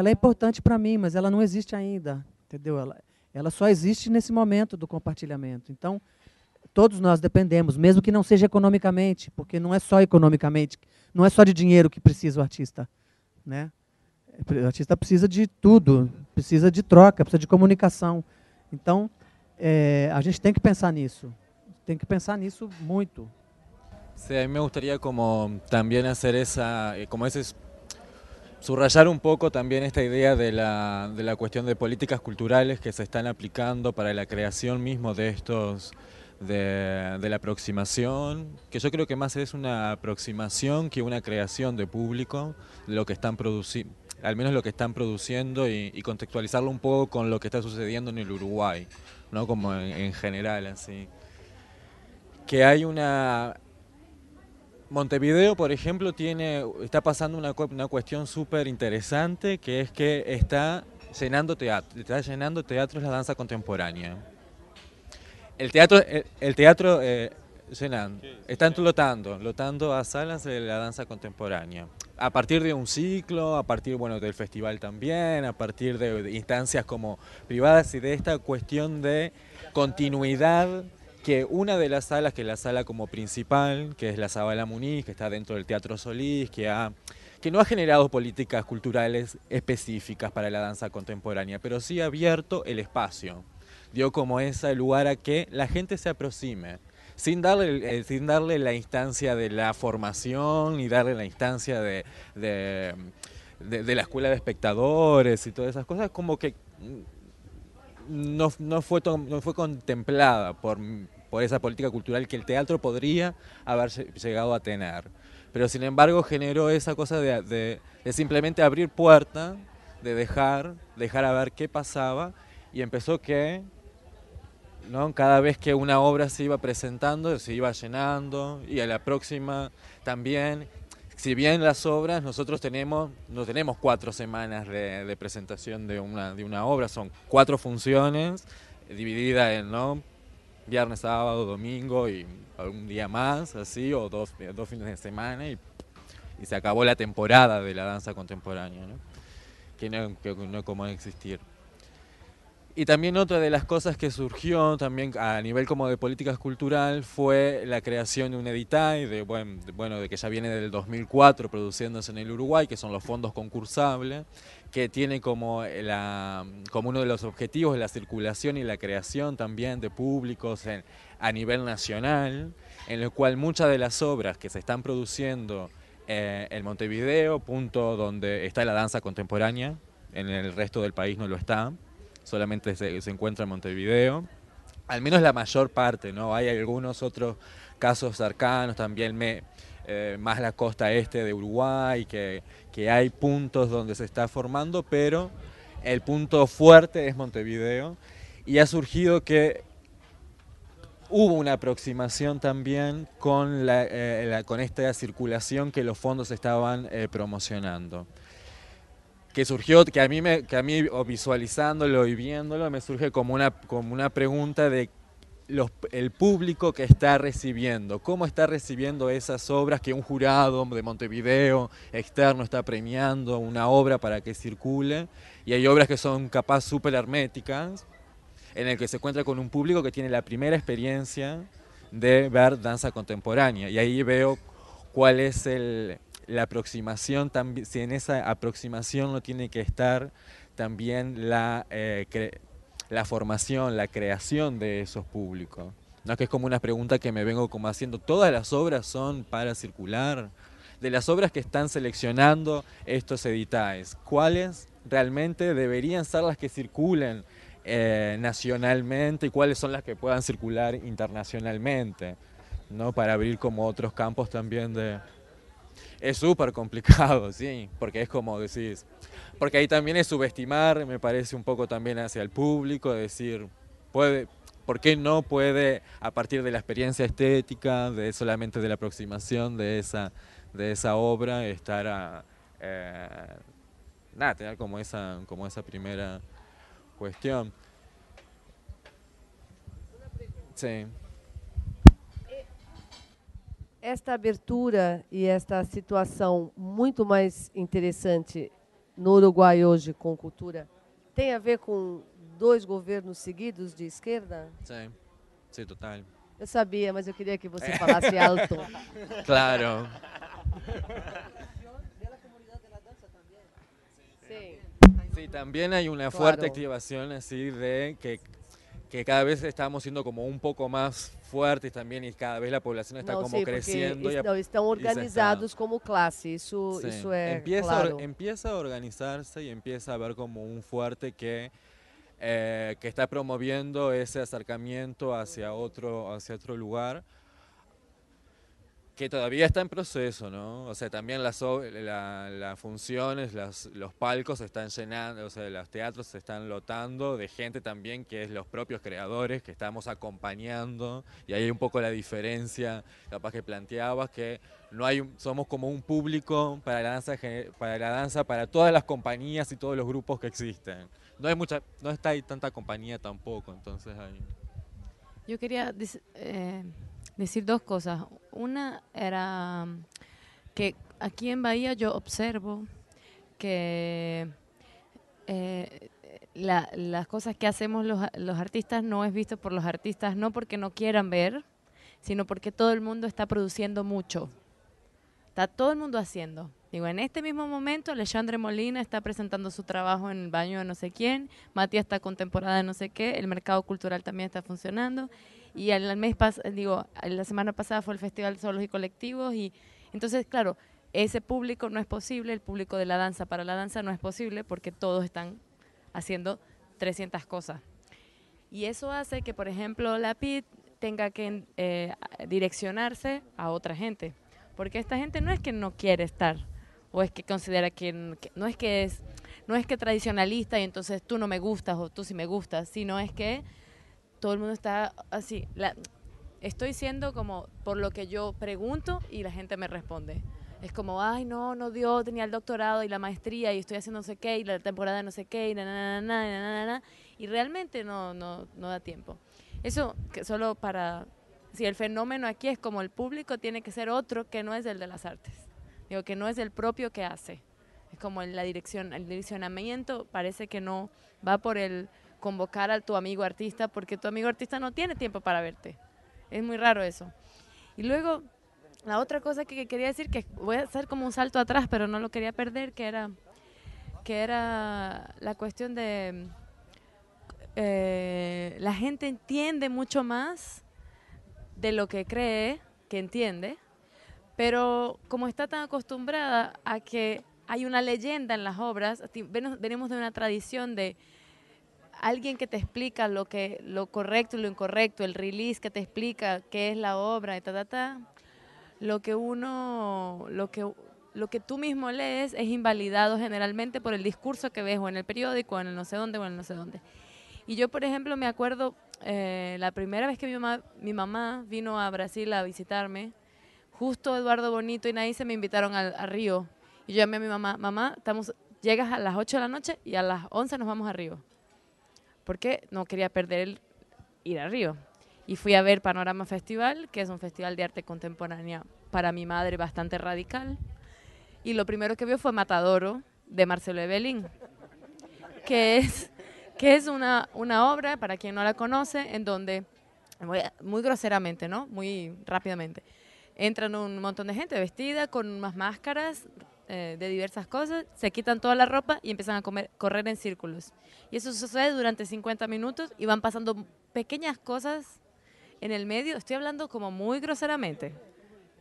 é importante para mim, mas ela não existe ainda. Entendeu? Ela só existe nesse momento do compartilhamento. Então, todos nós dependemos, mesmo que não seja economicamente, porque não é só economicamente, não é só de dinheiro que precisa o artista. Né? O artista precisa de tudo, precisa de troca, precisa de comunicação. Então, a gente tem que pensar nisso muito.
Sí, a mí me gustaría como también hacer subrayar un poco también esta idea de la cuestión de políticas culturales que se están aplicando para la creación mismo de de la aproximación, que yo creo que más es una aproximación que una creación de público, de lo que están produciendo, al menos lo que están produciendo, y contextualizarlo un poco con lo que está sucediendo en el Uruguay, ¿no? Como en general, así. Que hay Montevideo, por ejemplo, está pasando una cuestión súper interesante, que es que está llenando teatros la danza contemporánea. El teatro llenando, están lotando a salas de la danza contemporánea. A partir de un ciclo, a partir del festival también, a partir de instancias como privadas y de esta cuestión de continuidad, que una de las salas, que es la sala como principal, que es la Zabala Muniz, que está dentro del Teatro Solís, que no ha generado políticas culturales específicas para la danza contemporánea, pero sí ha abierto el espacio. Dio como ese lugar a que la gente se aproxime, sin darle la instancia de la formación, ni darle la instancia de la escuela de espectadores y todas esas cosas, como que no fue contemplada por esa política cultural que el teatro podría haber llegado a tener. Pero sin embargo generó esa cosa de simplemente abrir puerta, de dejar a ver qué pasaba, y empezó que, ¿no? Cada vez que una obra se iba presentando, se iba llenando, y a la próxima también. Si bien las obras, nosotros no tenemos 4 semanas de presentación de una obra, son 4 funciones divididas en, ¿no?, viernes, sábado, domingo y algún día más, así, o dos fines de semana, y se acabó la temporada de la danza contemporánea, ¿no? Que no es común existir. Y también otra de las cosas que surgió también a nivel como de políticas cultural fue la creación de un EDITAI, de que ya viene del 2004 produciéndose en el Uruguay, que son los fondos concursables, que tiene como uno de los objetivos la circulación y la creación también de públicos a nivel nacional, en el cual muchas de las obras que se están produciendo en Montevideo, punto donde está la danza contemporánea, en el resto del país no lo está, solamente se encuentra en Montevideo, al menos la mayor parte, ¿no? Hay algunos otros casos cercanos también, más la costa este de Uruguay, que hay puntos donde se está formando, pero el punto fuerte es Montevideo, y ha surgido que hubo una aproximación también con esta circulación que los fondos estaban promocionando. Que surgió, que a mí o visualizándolo y viéndolo me surge como una pregunta de el público que está recibiendo, cómo está recibiendo esas obras que un jurado de Montevideo externo está premiando una obra para que circule, y hay obras que son capaz súper herméticas, en el que se encuentra con un público que tiene la primera experiencia de ver danza contemporánea, y ahí veo cuál es la aproximación, si en esa aproximación no tiene que estar también la formación, la creación de esos públicos. ¿No? Que es como una pregunta que me vengo como haciendo. ¿Todas las obras son para circular? De las obras que están seleccionando estos EDITAIs, ¿cuáles realmente deberían ser las que circulen nacionalmente y cuáles son las que puedan circular internacionalmente? ¿No? Para abrir como otros campos también de... Es súper complicado, sí, porque es como decís, porque ahí también es subestimar, me parece un poco también hacia el público, decir, ¿por qué no puede, a partir de la experiencia estética, solamente de la aproximación de esa obra, estar tener como esa primera cuestión? Sí.
Esta abertura e esta situação muito mais interessante no Uruguai hoje com cultura tem a ver com 2 governos seguidos de esquerda?
Sim, sim, total.
Eu sabia, mas eu queria que você falasse alto.
Claro.
Sim.
Sí, también hay una
Claro.
fuerte activación así de que cada vez estamos siendo como un poco más fuertes también y cada vez la población está como
sei,
creciendo.
porque estão organizados como classe, isso é claro.
Empieza a organizarse y empieza a ver como un fuerte que está promoviendo ese acercamiento hacia otro lugar, que todavía está en proceso, ¿no? O sea, también las funciones, los palcos se están llenando, o sea, los teatros se están lotando de gente también que es los propios creadores, que estamos acompañando, y ahí hay un poco la diferencia, capaz que planteabas, que no somos como un público para la danza para todas las compañías y todos los grupos que existen. No está ahí tanta compañía tampoco, entonces ahí...
Yo quería decir 2 cosas. Una era que aquí en Bahía yo observo que las cosas que hacemos los artistas no es visto por los artistas, no porque no quieran ver, sino porque todo el mundo está produciendo mucho. Está todo el mundo haciendo. Digo, en este mismo momento Alexandre Molina está presentando su trabajo en el baño de no sé quién, Matías está con temporada de no sé qué, el mercado cultural también está funcionando, y la semana pasada fue el Festival Solos y Colectivos, y entonces, claro, ese público no es posible, el público de la danza para la danza no es posible porque todos están haciendo 300 cosas. Y eso hace que, por ejemplo, la PIT tenga que direccionarse a otra gente, porque esta gente no es que no quiere estar, o es que considera que no es que tradicionalista y entonces tú no me gustas o tú sí me gustas, sino es que todo el mundo está así. Estoy siendo como por lo que yo pregunto y la gente me responde. Es como, ay, no dio, tenía el doctorado y la maestría y estoy haciendo no sé qué y la temporada no sé qué y realmente no da tiempo. Eso que solo para... Si el fenómeno aquí es como el público tiene que ser otro que no es el de las artes. Digo, que no es el propio que hace. Es como el direccionamiento parece que no va por el convocar a tu amigo artista, porque tu amigo artista no tiene tiempo para verte. Es muy raro eso. Y luego, la otra cosa que quería decir, que voy a hacer como un salto atrás, pero no lo quería perder, que era la cuestión de la gente entiende mucho más de lo que cree que entiende, pero como está tan acostumbrada a que hay una leyenda en las obras, venimos de una tradición de alguien que te explica lo correcto y lo incorrecto, el release que te explica qué es la obra, y lo que tú mismo lees es invalidado generalmente por el discurso que ves o en el periódico, o en el no sé dónde, o en el no sé dónde. Y yo, por ejemplo, me acuerdo la primera vez que mi mamá vino a Brasil a visitarme, justo Eduardo Bonito y Naíse me invitaron a Río. Y yo llamé a mi mamá, mamá, llegas a las 8 de la noche y a las 11 nos vamos a Río. Porque no quería perder ir a Río. Y fui a ver Panorama Festival, que es un festival de arte contemporánea para mi madre bastante radical. Y lo primero que vio fue Matadoro, de Marcelo Evelyn, que es una obra, para quien no la conoce, en donde, muy groseramente, ¿no? Muy rápidamente, entran un montón de gente vestida con unas máscaras de diversas cosas, se quitan toda la ropa y empiezan a correr en círculos. Y eso sucede durante 50 minutos y van pasando pequeñas cosas en el medio. Estoy hablando como muy groseramente,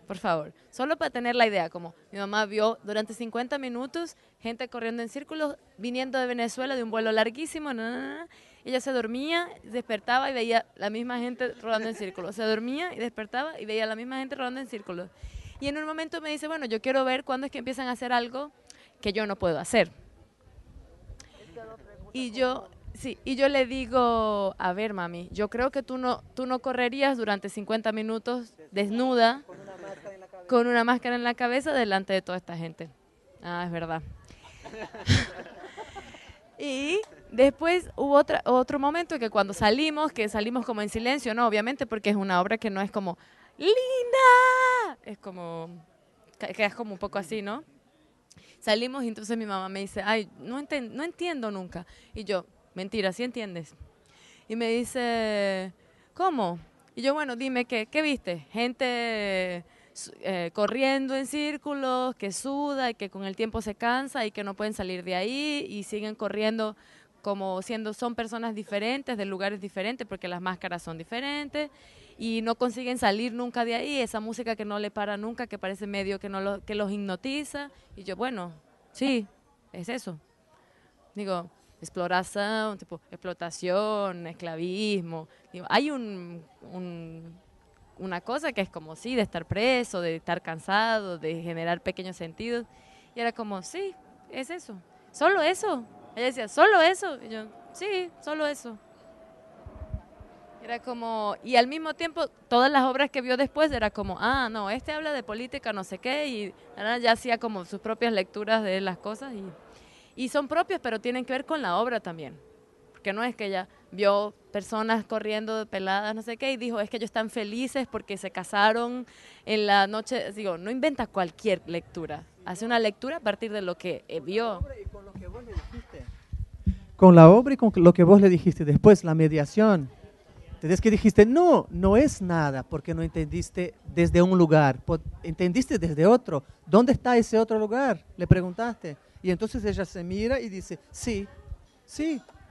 por favor. Solo para tener la idea, como mi mamá vio durante 50 minutos gente corriendo en círculos, viniendo de Venezuela de un vuelo larguísimo. Ella se dormía, despertaba y veía la misma gente rodando en círculos. Se dormía y despertaba y veía la misma gente rodando en círculos. Y en un momento me dice, bueno, yo quiero ver cuándo es que empiezan a hacer algo que yo no puedo hacer. Y yo le digo, a ver, mami, yo creo que tú no correrías durante 50 minutos desnuda, con una máscara en la cabeza, delante de toda esta gente. Ah, es verdad. Y después hubo otro momento que cuando salimos como en silencio, ¿no? Obviamente, porque es una obra que no es como, ¡linda! Es como, quedas como un poco así, ¿no? Salimos y entonces mi mamá me dice, ay, no entiendo nunca. Y yo, mentira, ¿sí entiendes? Y me dice, ¿cómo? Y yo, bueno, dime, ¿qué viste? Gente corriendo en círculos, que suda y que con el tiempo se cansa y que no pueden salir de ahí y siguen corriendo como son personas diferentes, de lugares diferentes, porque las máscaras son diferentes y no consiguen salir nunca de ahí, esa música que no le para nunca, que parece medio que los hipnotiza. Y yo, bueno, sí, es eso. Digo, exploración, tipo explotación, esclavismo. Digo, hay una cosa que es como, sí, de estar preso, de estar cansado, de generar pequeños sentidos. Y era como, sí, es eso. ¿Solo eso? Ella decía, ¿solo eso? Y yo, sí, solo eso. Era como, y al mismo tiempo, todas las obras que vio después era como, ah, no, este habla de política, no sé qué, y ya hacía como sus propias lecturas de las cosas, y son propias, pero tienen que ver con la obra también. Porque no es que ella vio personas corriendo peladas, no sé qué, y dijo, es que ellos están felices porque se casaron en la noche. Digo, no inventa cualquier lectura, hace una lectura a partir de lo que vio.
Con la obra y con lo que vos le dijiste después, la mediación. Entonces que dijiste, no es nada, porque no entendiste desde un lugar, entendiste desde otro. ¿Dónde está ese otro lugar? Le preguntaste. Y entonces ella se mira y dice, sí,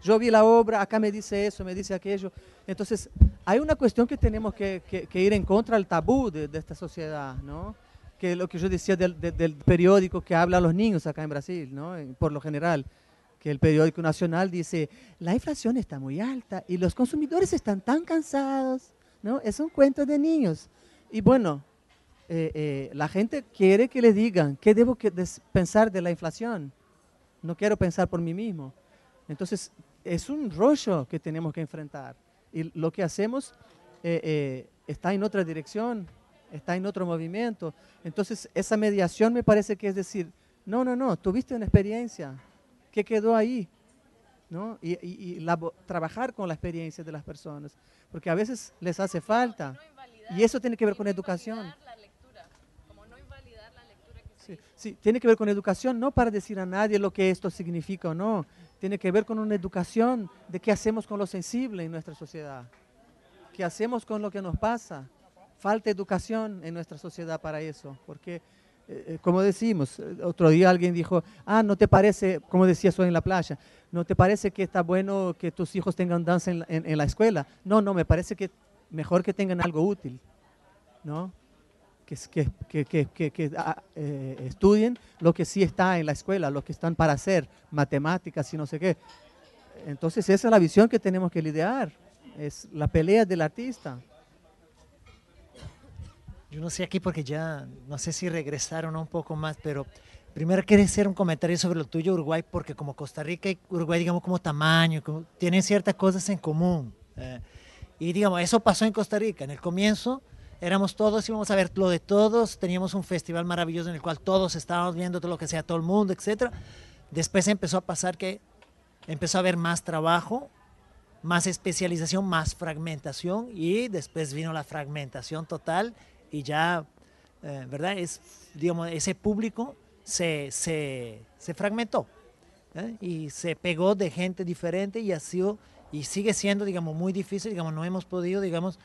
yo vi la obra, acá me dice eso, me dice aquello. Entonces, hay una cuestión que tenemos que ir en contra del tabú de esta sociedad, ¿no? Que lo que yo decía del periódico que habla a los niños acá en Brasil, ¿no? Por lo general, que el periódico nacional dice, la inflación está muy alta y los consumidores están tan cansados, ¿no? Es un cuento de niños. Y bueno, la gente quiere que le digan, ¿qué debo pensar de la inflación? No quiero pensar por mí mismo. Entonces, es un rollo que tenemos que enfrentar. Y lo que hacemos está en otra dirección, está en otro movimiento. Entonces, esa mediación me parece que es decir, no, tuviste una experiencia, ¿qué quedó ahí? ¿No? Y trabajar con la experiencia de las personas, porque a veces les hace falta. Y eso tiene que ver con educación. Sí, tiene que ver con educación, no para decir a nadie lo que esto significa o no. tiene que ver con una educación de qué hacemos con lo sensible en nuestra sociedad, qué hacemos con lo que nos pasa. Falta educación en nuestra sociedad para eso, porque, como decimos, otro día alguien dijo, ¿no te parece, como decías hoy en la playa, no te parece que está bueno que tus hijos tengan danza en la escuela? No, me parece que mejor que tengan algo útil, ¿no? Que estudien lo que sí está en la escuela, lo que están para hacer, matemáticas y no sé qué. Entonces esa es la visión que tenemos que lidiar, es la pelea del artista.
Yo no sé aquí porque ya, no sé si regresaron un poco más, pero primero quiero hacer un comentario sobre lo tuyo, Uruguay, porque como Costa Rica y Uruguay, digamos, como tamaño, tienen ciertas cosas en común. Y digamos, eso pasó en Costa Rica. En el comienzo éramos todos, íbamos a ver lo de todos, teníamos un festival maravilloso en el cual todos estábamos viendo todo lo que sea, todo el mundo, etc. Después empezó a pasar que empezó a haber más trabajo, más especialización, más fragmentación, y después vino la fragmentación total y ya, ¿verdad? Digamos, ese público se fragmentó, y se pegó de gente diferente y ha sido, y sigue siendo, digamos, muy difícil, digamos, no hemos podido, digamos,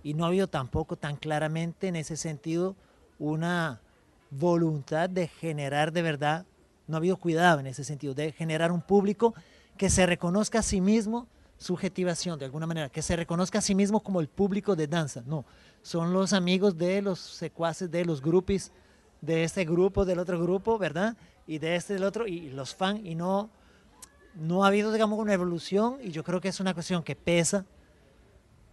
y no ha habido tampoco tan claramente en ese sentido una voluntad de generar de verdad, no ha habido cuidado en ese sentido, de generar un público que se reconozca a sí mismo, subjetivación de alguna manera, que se reconozca a sí mismo como el público de danza. No, son los amigos de los secuaces, de los groupies, de este grupo, del otro grupo, ¿verdad? Y de este, del otro, y los fans, y no ha habido, digamos, una evolución, y yo creo que es una cuestión que pesa.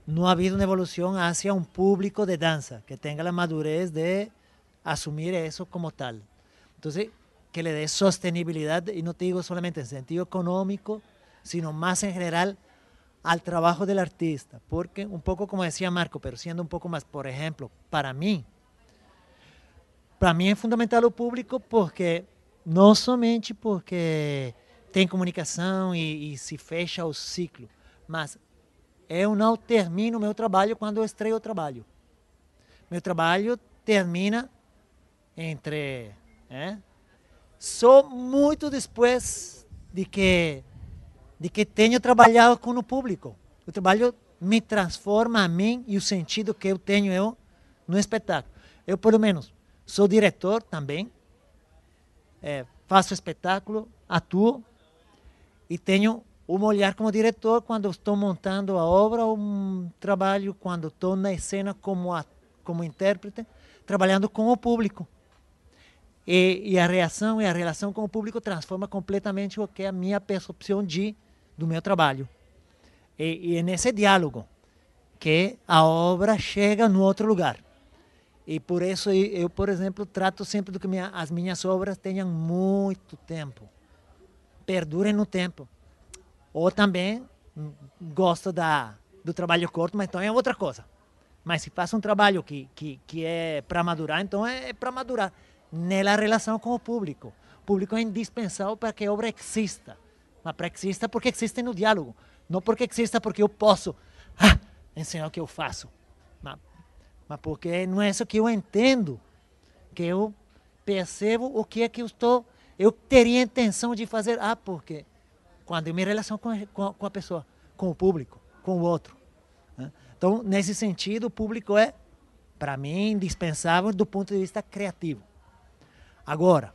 No ha habido una evolución hacia un público de danza que tenga la madurez de asumir eso como tal. Entonces, que le dé sostenibilidad, y no te digo solamente en sentido económico, sino más en general al trabajo del artista, porque un poco como decía Marco, pero siendo un poco más, por ejemplo, para mí es fundamental o público porque, não somente porque tem comunicação e se fecha o ciclo, mas eu não termino meu trabalho quando eu estreio o trabalho. Meu trabalho termina só muito depois de que tenho trabalhado com o público. O trabalho me transforma a mim e o sentido que eu tenho no espetáculo. Eu, pelo menos, sou diretor também, faço espetáculo, atuo e tenho um olhar como diretor quando estou montando a obra, um trabalho quando estou na cena como intérprete, trabalhando com o público. E a reação e a relação com o público transforma completamente o que é a minha percepção do meu trabalho. E é nesse diálogo que a obra chega no outro lugar. E por isso eu, por exemplo, trato sempre de que as minhas obras tenham muito tempo, perdurem no tempo. Ou também gosto do trabalho curto, mas então é outra coisa. Mas se faz um trabalho que é para madurar, então é para madurar. Na relação com o público. O público é indispensável para que a obra exista. Mas para que exista, porque existe no diálogo. Não porque exista porque eu posso ensinar o que eu faço. Mas porque não é isso que eu entendo, que eu percebo o que é que eu teria intenção de fazer. Porque quando eu me relaciono com a pessoa, com o público, com o outro. Então, nesse sentido, o público é, para mim, indispensável do ponto de vista criativo. Agora,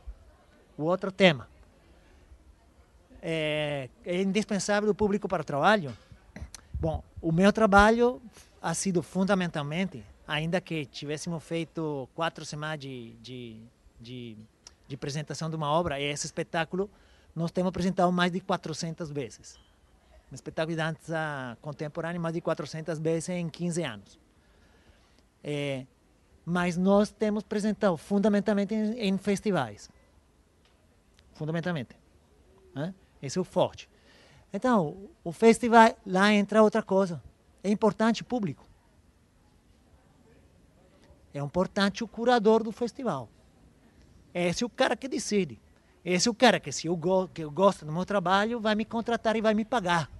o outro tema. É indispensável o público para o trabalho? Bom, o meu trabalho ha sido fundamentalmente, ainda que tivéssemos feito 4 semanas de apresentação de uma obra, e esse espetáculo nós temos apresentado mais de 400 vezes. Um espetáculo de dança contemporânea mais de 400 vezes em 15 anos. Mas nós temos apresentado fundamentalmente em festivais. Fundamentalmente. Esse é o forte. Então, o festival, lá entra outra coisa. É importante o público. É importante o curador do festival. Esse é o cara que decide. Esse é o cara que, se eu gosto do meu trabalho, vai me contratar e vai me pagar.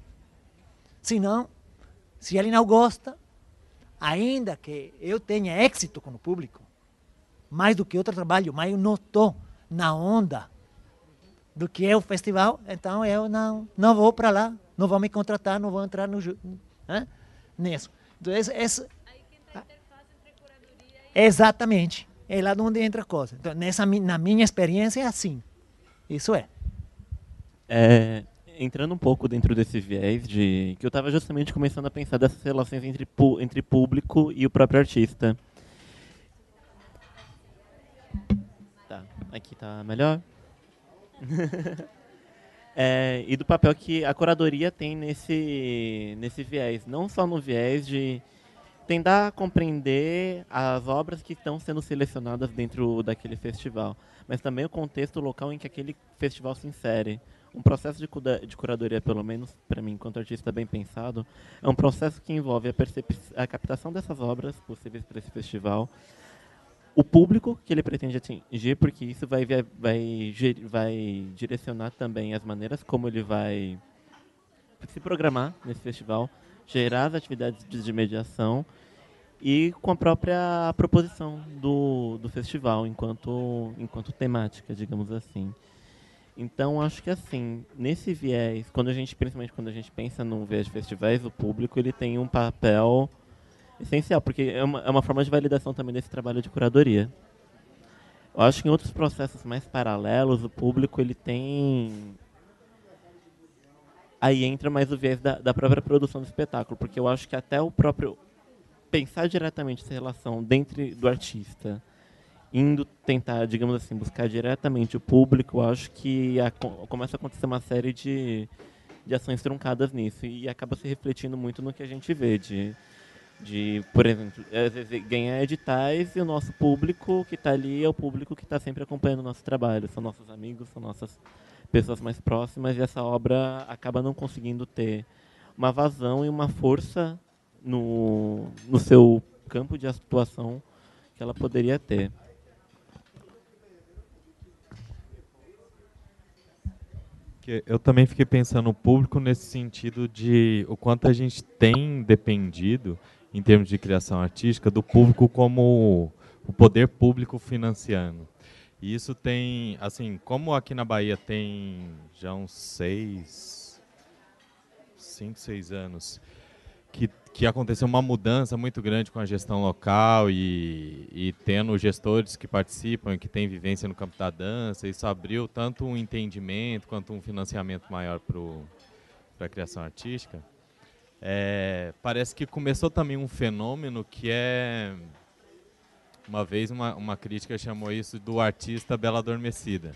Se não, se ele não gosta, ainda que eu tenha êxito com o público, mais do que outro trabalho, mas eu não estou na onda do que é o festival, então eu não vou para lá, não vou me contratar, não vou entrar nisso. Então, exatamente, é lá onde entra a coisa. Então, na minha experiência é assim, isso é.
Entrando um pouco dentro desse viés que eu estava justamente começando a pensar dessas relações entre público e o próprio artista. Tá, aqui tá melhor. E do papel que a curadoria tem nesse viés, não só no viés de tentar compreender as obras que estão sendo selecionadas dentro daquele festival, mas também o contexto local em que aquele festival se insere. Um processo de curadoria, pelo menos para mim, enquanto artista bem pensado, é um processo que envolve a captação dessas obras possíveis para esse festival, o público que ele pretende atingir, porque isso vai direcionar também as maneiras como ele vai se programar nesse festival, gerar as atividades de mediação e com a própria proposição do festival enquanto temática, digamos assim. Então, acho que assim, nesse viés, principalmente quando a gente pensa no viés de festivais, o público ele tem um papel essencial, porque é uma forma de validação também desse trabalho de curadoria. Eu acho que em outros processos mais paralelos, o público ele tem... Aí entra mais o viés da própria produção do espetáculo, porque eu acho que até o próprio pensar diretamente essa relação dentro do artista, indo tentar, digamos assim, buscar diretamente o público, eu acho que começa a acontecer uma série de ações truncadas nisso, e acaba se refletindo muito no que a gente vê, por exemplo, às vezes ganhar editais e o nosso público que está ali é o público que está sempre acompanhando o nosso trabalho, são nossos amigos, são nossas pessoas mais próximas, e essa obra acaba não conseguindo ter uma vazão e uma força no seu campo de atuação que ela poderia ter.
Eu também fiquei pensando no público nesse sentido de o quanto a gente tem dependido, em termos de criação artística, do público como o poder público financiando. E isso tem, assim, como aqui na Bahia tem já uns 5, 6 anos, que aconteceu uma mudança muito grande com a gestão local e tendo gestores que participam e que têm vivência no campo da dança, isso abriu tanto um entendimento quanto um financiamento maior para a criação artística. Parece que começou também um fenômeno que é... Uma vez uma crítica chamou isso do artista bela adormecida.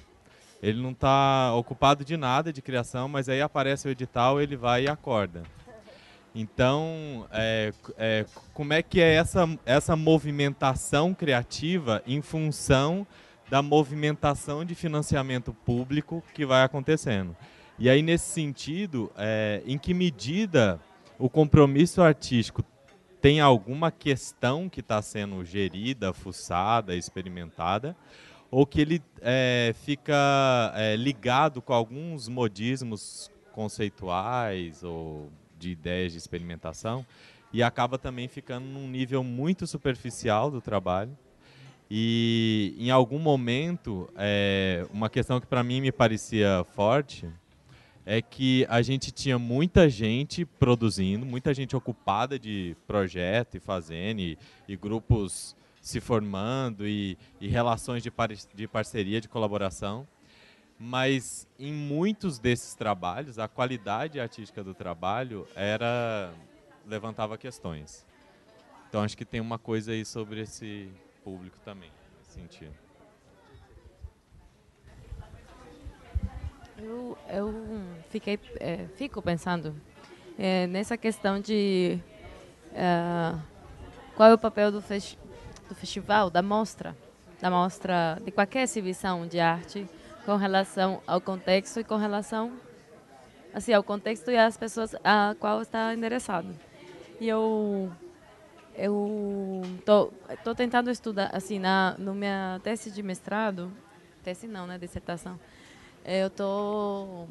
Ele não está ocupado de nada de criação, mas aí aparece o edital, ele vai e acorda. Então, como é que é essa movimentação criativa em função da movimentação de financiamento público que vai acontecendo? E aí, nesse sentido, em que medida o compromisso artístico tem alguma questão que está sendo gerida, fuçada, experimentada, ou que ele fica ligado com alguns modismos conceituais ou de ideias de experimentação, e acaba também ficando num nível muito superficial do trabalho. E, em algum momento, uma questão que para mim me parecia forte é que a gente tinha muita gente produzindo, muita gente ocupada de projeto e fazendo, e grupos se formando, e relações de parceria, de colaboração. Mas em muitos desses trabalhos, a qualidade artística do trabalho levantava questões. Então acho que tem uma coisa aí sobre esse público também, nesse sentido.
Eu fico pensando nessa questão de qual é o papel do festival, da mostra, de qualquer exibição de arte, com relação ao contexto e com relação assim, ao contexto e às pessoas a qual está endereçado. E eu tô tentando estudar assim no minha tese de mestrado, tese não, né, dissertação. Eu tô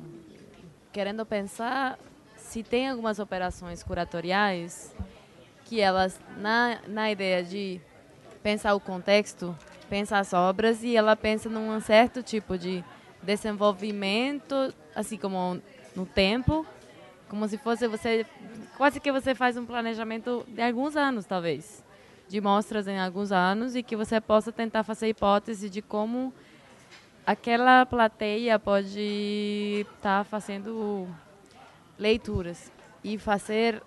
querendo pensar se tem algumas operações curatoriais que elas na ideia de pensar o contexto, pensa as obras, e ela pensa num certo tipo de desenvolvimento, assim como no tempo, como se fosse quase que você faz um planejamento de alguns anos, talvez, de mostras em alguns anos, e que você possa tentar fazer hipótese de como aquela plateia pode estar fazendo leituras e fazer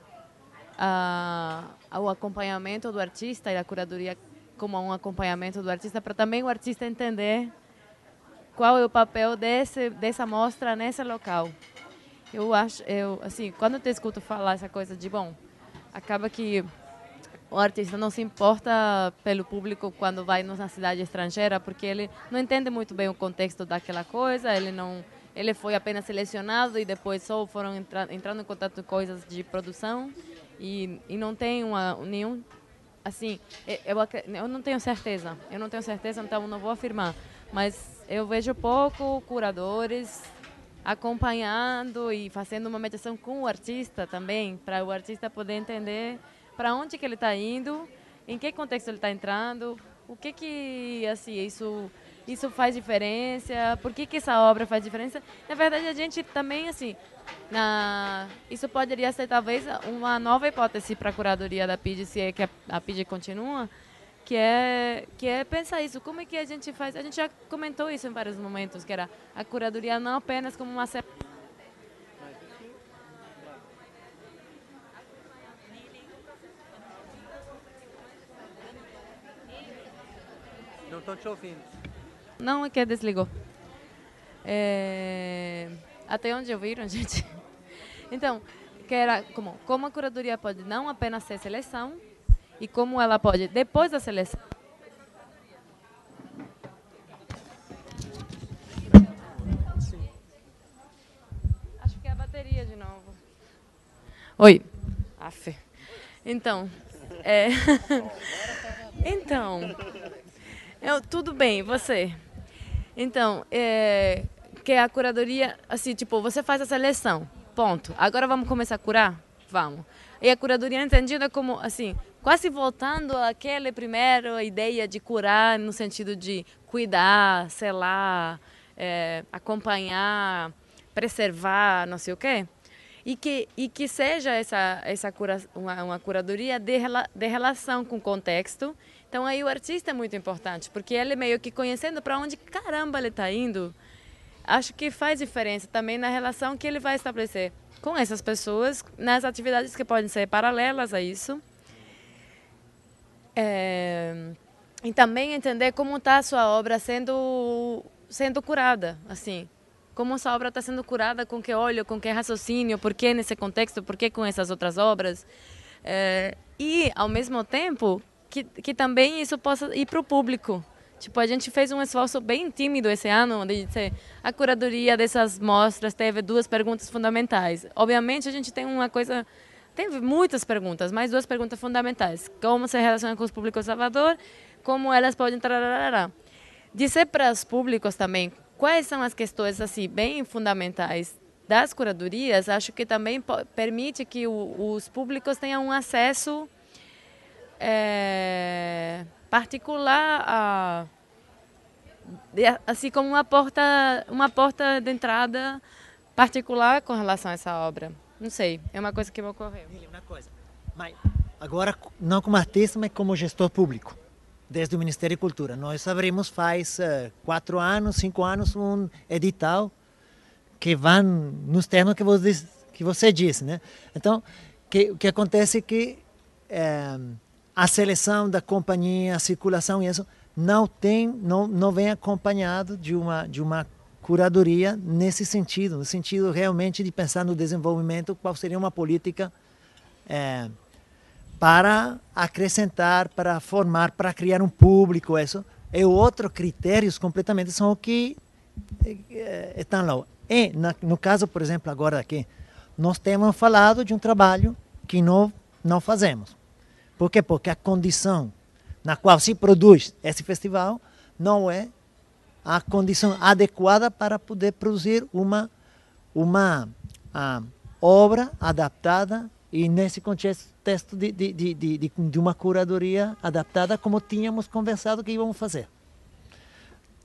o acompanhamento do artista e a curadoria como um acompanhamento do artista, para também o artista entender qual é o papel dessa mostra nesse local. Assim, quando eu te escuto falar essa coisa de, acaba que o artista não se importa pelo público quando vai numa cidade estrangeira, porque ele não entende muito bem o contexto daquela coisa, ele foi apenas selecionado e depois só foram entrando em contato com coisas de produção e não tem nenhum, assim, eu não tenho certeza, então não vou afirmar, mas eu vejo pouco curadores acompanhando e fazendo uma mediação com o artista também, para o artista poder entender para onde que ele está indo, em que contexto ele está entrando, o que assim, isso faz diferença, por que essa obra faz diferença. Na verdade, a gente também, assim, isso poderia ser talvez uma nova hipótese para a curadoria da PIDE, se é que a PIDE continua, que é pensar isso, como é que a gente faz, a gente já comentou isso em vários momentos, que era a curadoria não apenas como uma...
Não estão te ouvindo.
Não, é que desligou. Até onde ouviram, gente? Então, que era como a curadoria pode não apenas ser seleção, e como ela pode, depois da seleção... Acho que é a bateria de novo. Oi. Aff. Então, então... tudo bem, você. Então, que a curadoria, assim, tipo, você faz a seleção, ponto. Agora vamos começar a curar? Vamos. E a curadoria é entendida como, assim, quase voltando àquela primeira ideia de curar no sentido de cuidar, selar, acompanhar, preservar, não sei o quê. E que seja uma curadoria de relação com o contexto. Então aí o artista é muito importante, porque ele meio que conhecendo para onde caramba ele está indo, acho que faz diferença também na relação que ele vai estabelecer com essas pessoas, nas atividades que podem ser paralelas a isso. E também entender como está a sua obra sendo curada, assim. Como essa obra está sendo curada, com que olho, com que raciocínio, por que nesse contexto, por que com essas outras obras. E, ao mesmo tempo, que também isso possa ir para o público. Tipo, a gente fez um esforço bem tímido esse ano, onde a curadoria dessas mostras teve 2 perguntas fundamentais. Obviamente, a gente tem teve muitas perguntas, mas 2 perguntas fundamentais. Como se relaciona com os públicos Salvador, como elas podem... Dizer para os públicos também quais são as questões assim bem fundamentais das curadorias, acho que também permite que os públicos tenham um acesso particular, assim como uma porta de entrada particular com relação a essa obra. Não sei, é uma coisa que me ocorreu.
Uma coisa, mas agora não como artista, mas como gestor público, desde o Ministério da Cultura. Nós abrimos faz 4 anos, 5 anos, um edital que vai nos termos que você disse, né? Então, o que acontece é que a seleção da companhia, a circulação e isso não vem acompanhado de uma curadoria nesse sentido, no sentido realmente de pensar no desenvolvimento, qual seria uma política para acrescentar, para formar, para criar um público, isso. E outros critérios completamente são o que estão lá. E no caso, por exemplo, agora aqui, nós temos falado de um trabalho que não fazemos. Por quê? Porque a condição na qual se produz esse festival não é a condição adequada para poder produzir uma obra adaptada e nesse contexto de uma curadoria adaptada como tínhamos conversado que íamos fazer.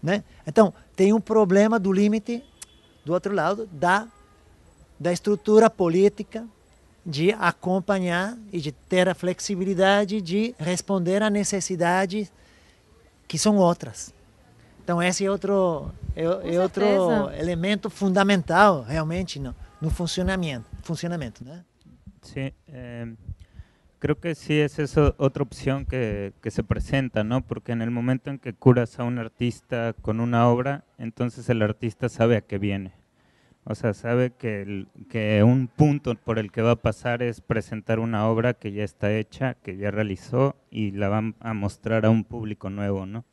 né? Então, tem um problema do limite, do outro lado, da estrutura política de acompanhar e de ter a flexibilidade de responder a necessidades que são outras. Então, esse é outro elemento fundamental, realmente, no funcionamento, né?
Sí, creo que sí es eso otra opción que se presenta, ¿no? Porque en el momento en que curas a un artista con una obra, entonces el artista sabe a qué viene. O sea, sabe que un punto por el que va a pasar es presentar una obra que ya está hecha, que ya realizó y la van a mostrar a un público nuevo, ¿no?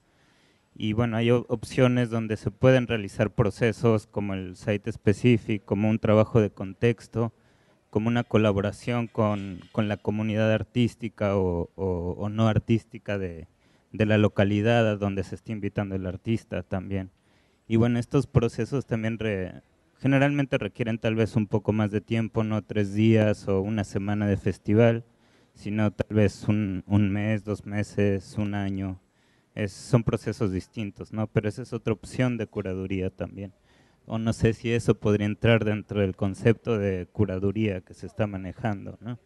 Y bueno, hay opciones donde se pueden realizar procesos como el site specific, como un trabajo de contexto, como una colaboración con la comunidad artística o no artística de la localidad a donde se está invitando el artista también. Y bueno, estos procesos también generalmente requieren tal vez un poco más de tiempo, no 3 días o una semana de festival, sino tal vez un mes, 2 meses, un año. Son procesos distintos, ¿no? Pero esa es otra opción de curaduría también. O no sé si eso podría entrar dentro del concepto de curaduría que se está manejando, ¿no?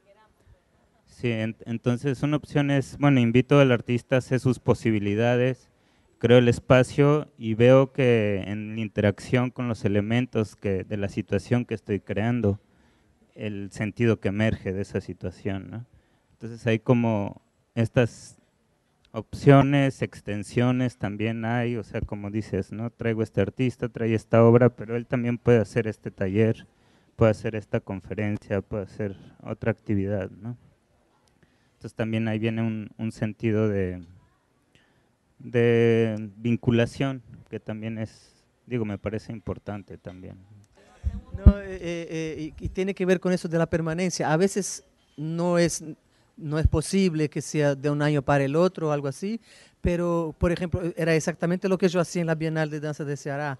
Sí, entonces una opción es, bueno, invito al artista a hacer sus posibilidades, creo el espacio y veo que en la interacción con los elementos de la situación que estoy creando, el sentido que emerge de esa situación, ¿no? Entonces hay como estas opciones, extensiones también hay, o sea, como dices, ¿no? Traigo este artista, trae esta obra, pero él también puede hacer este taller, puede hacer esta conferencia, puede hacer otra actividad, ¿no? Entonces también ahí viene un sentido de vinculación, que también me parece importante también.
No, y tiene que ver con eso de la permanencia. A veces no es posible que sea de un año para el otro o algo así, pero, por ejemplo, era exactamente lo que yo hacía en la Bienal de Danza de Ceará.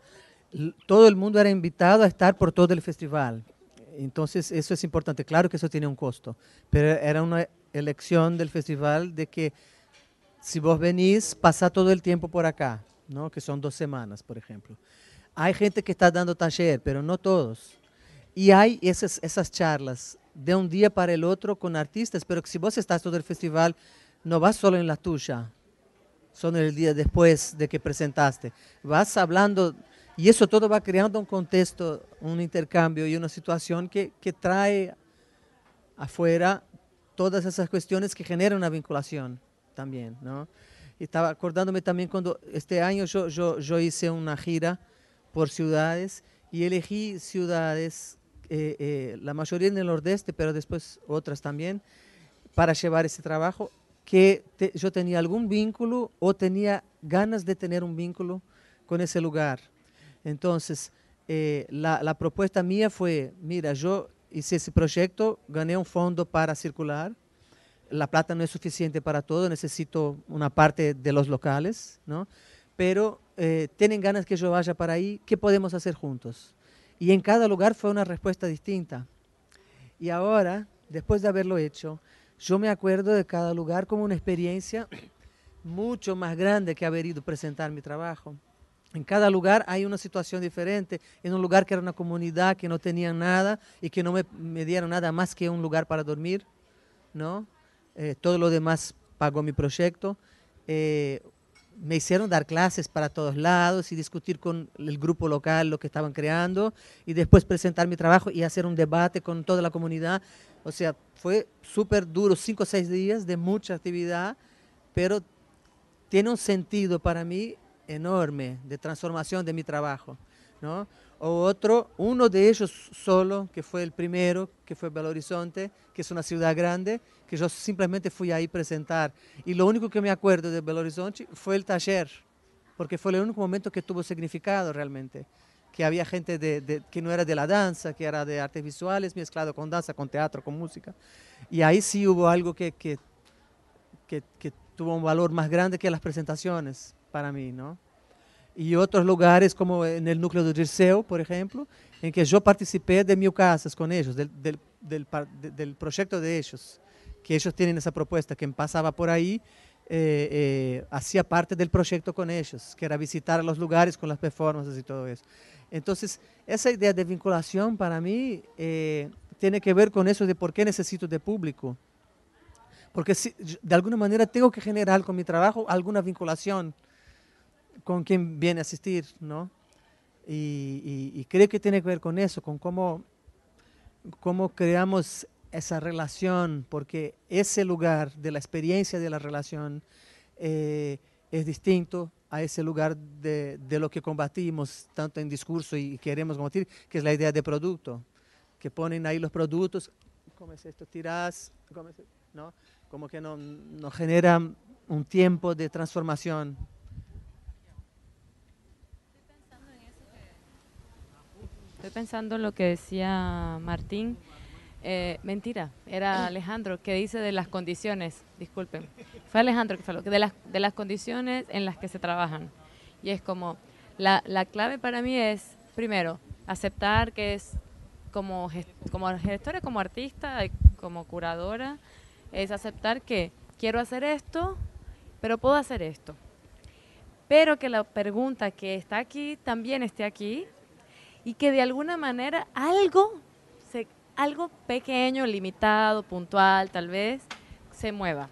Todo el mundo era invitado a estar por todo el festival. Entonces, eso es importante. Claro que eso tiene un costo, pero era una elección del festival de que si vos venís, pasa todo el tiempo por acá, ¿no? Que son 2 semanas, por ejemplo. Hay gente que está dando taller, pero no todos. Y hay esas charlas de un día para el otro con artistas, pero que si vos estás todo el festival, no vas solo en la tuya, solo el día después de que presentaste. Vas hablando, y eso todo va creando un contexto, un intercambio y una situación que trae afuera todas esas cuestiones que generan una vinculación también, ¿no? Y estaba acordándome también cuando este año yo hice una gira por ciudades y elegí ciudades, la mayoría en el nordeste, pero después otras también, para llevar ese trabajo, que yo tenía algún vínculo o tenía ganas de tener un vínculo con ese lugar. Entonces, la propuesta mía fue, mira, yo hice ese proyecto, gané un fondo para circular, la plata no es suficiente para todo, necesito una parte de los locales, ¿no? Pero tienen ganas que yo vaya para ahí, ¿qué podemos hacer juntos? Y en cada lugar fue una respuesta distinta. Y ahora, después de haberlo hecho, yo me acuerdo de cada lugar como una experiencia mucho más grande que haber ido a presentar mi trabajo. En cada lugar hay una situación diferente. En un lugar que era una comunidad que no tenía nada y que no me dieron nada más que un lugar para dormir, ¿no? Todo lo demás pagó mi proyecto. Me hicieron dar clases para todos lados y discutir con el grupo local lo que estaban creando y después presentar mi trabajo y hacer un debate con toda la comunidad. O sea, fue súper duro, 5 o 6 días de mucha actividad, pero tiene un sentido para mí enorme de transformación de mi trabajo, ¿no? Uno de ellos solo, que fue el primero, que fue Belo Horizonte, que es una ciudad grande, que yo simplemente fui ahí a presentar. Y lo único que me acuerdo de Belo Horizonte fue el taller, porque fue el único momento que tuvo significado realmente, que había gente que no era de la danza, que era de artes visuales, mezclado con danza, con teatro, con música. Y ahí sí hubo algo que tuvo un valor más grande que las presentaciones para mí, ¿no? Y otros lugares como en el núcleo de Dirceu, por ejemplo, en que yo participé de Mil Casas con ellos, del proyecto de ellos, que ellos tienen esa propuesta que pasaba por ahí, hacía parte del proyecto con ellos, que era visitar los lugares con las performances y todo eso. Entonces, esa idea de vinculación para mí tiene que ver con eso de por qué necesito de público. Porque si, de alguna manera tengo que generar con mi trabajo alguna vinculación con quien viene a asistir, ¿no? Y creo que tiene que ver con eso, con cómo creamos esa relación, porque ese lugar de la experiencia de la relación es distinto a ese lugar de lo que combatimos tanto en discurso y queremos combatir, que es la idea de producto, que ponen ahí los productos, comes esto, tiras, comes, ¿no? Como que no genera un tiempo de transformación.
Estoy pensando en lo que decía Martín. Mentira, era Alejandro que dice de las condiciones, disculpen, fue Alejandro que faló, de las condiciones en las que se trabajan. Y es como, la clave para mí es, primero, aceptar que es como gestora, como artista, como curadora, es aceptar que quiero hacer esto, pero puedo hacer esto. Pero que la pregunta que está aquí también esté aquí y que de alguna manera algo pequeño, limitado, puntual, tal vez, se mueva.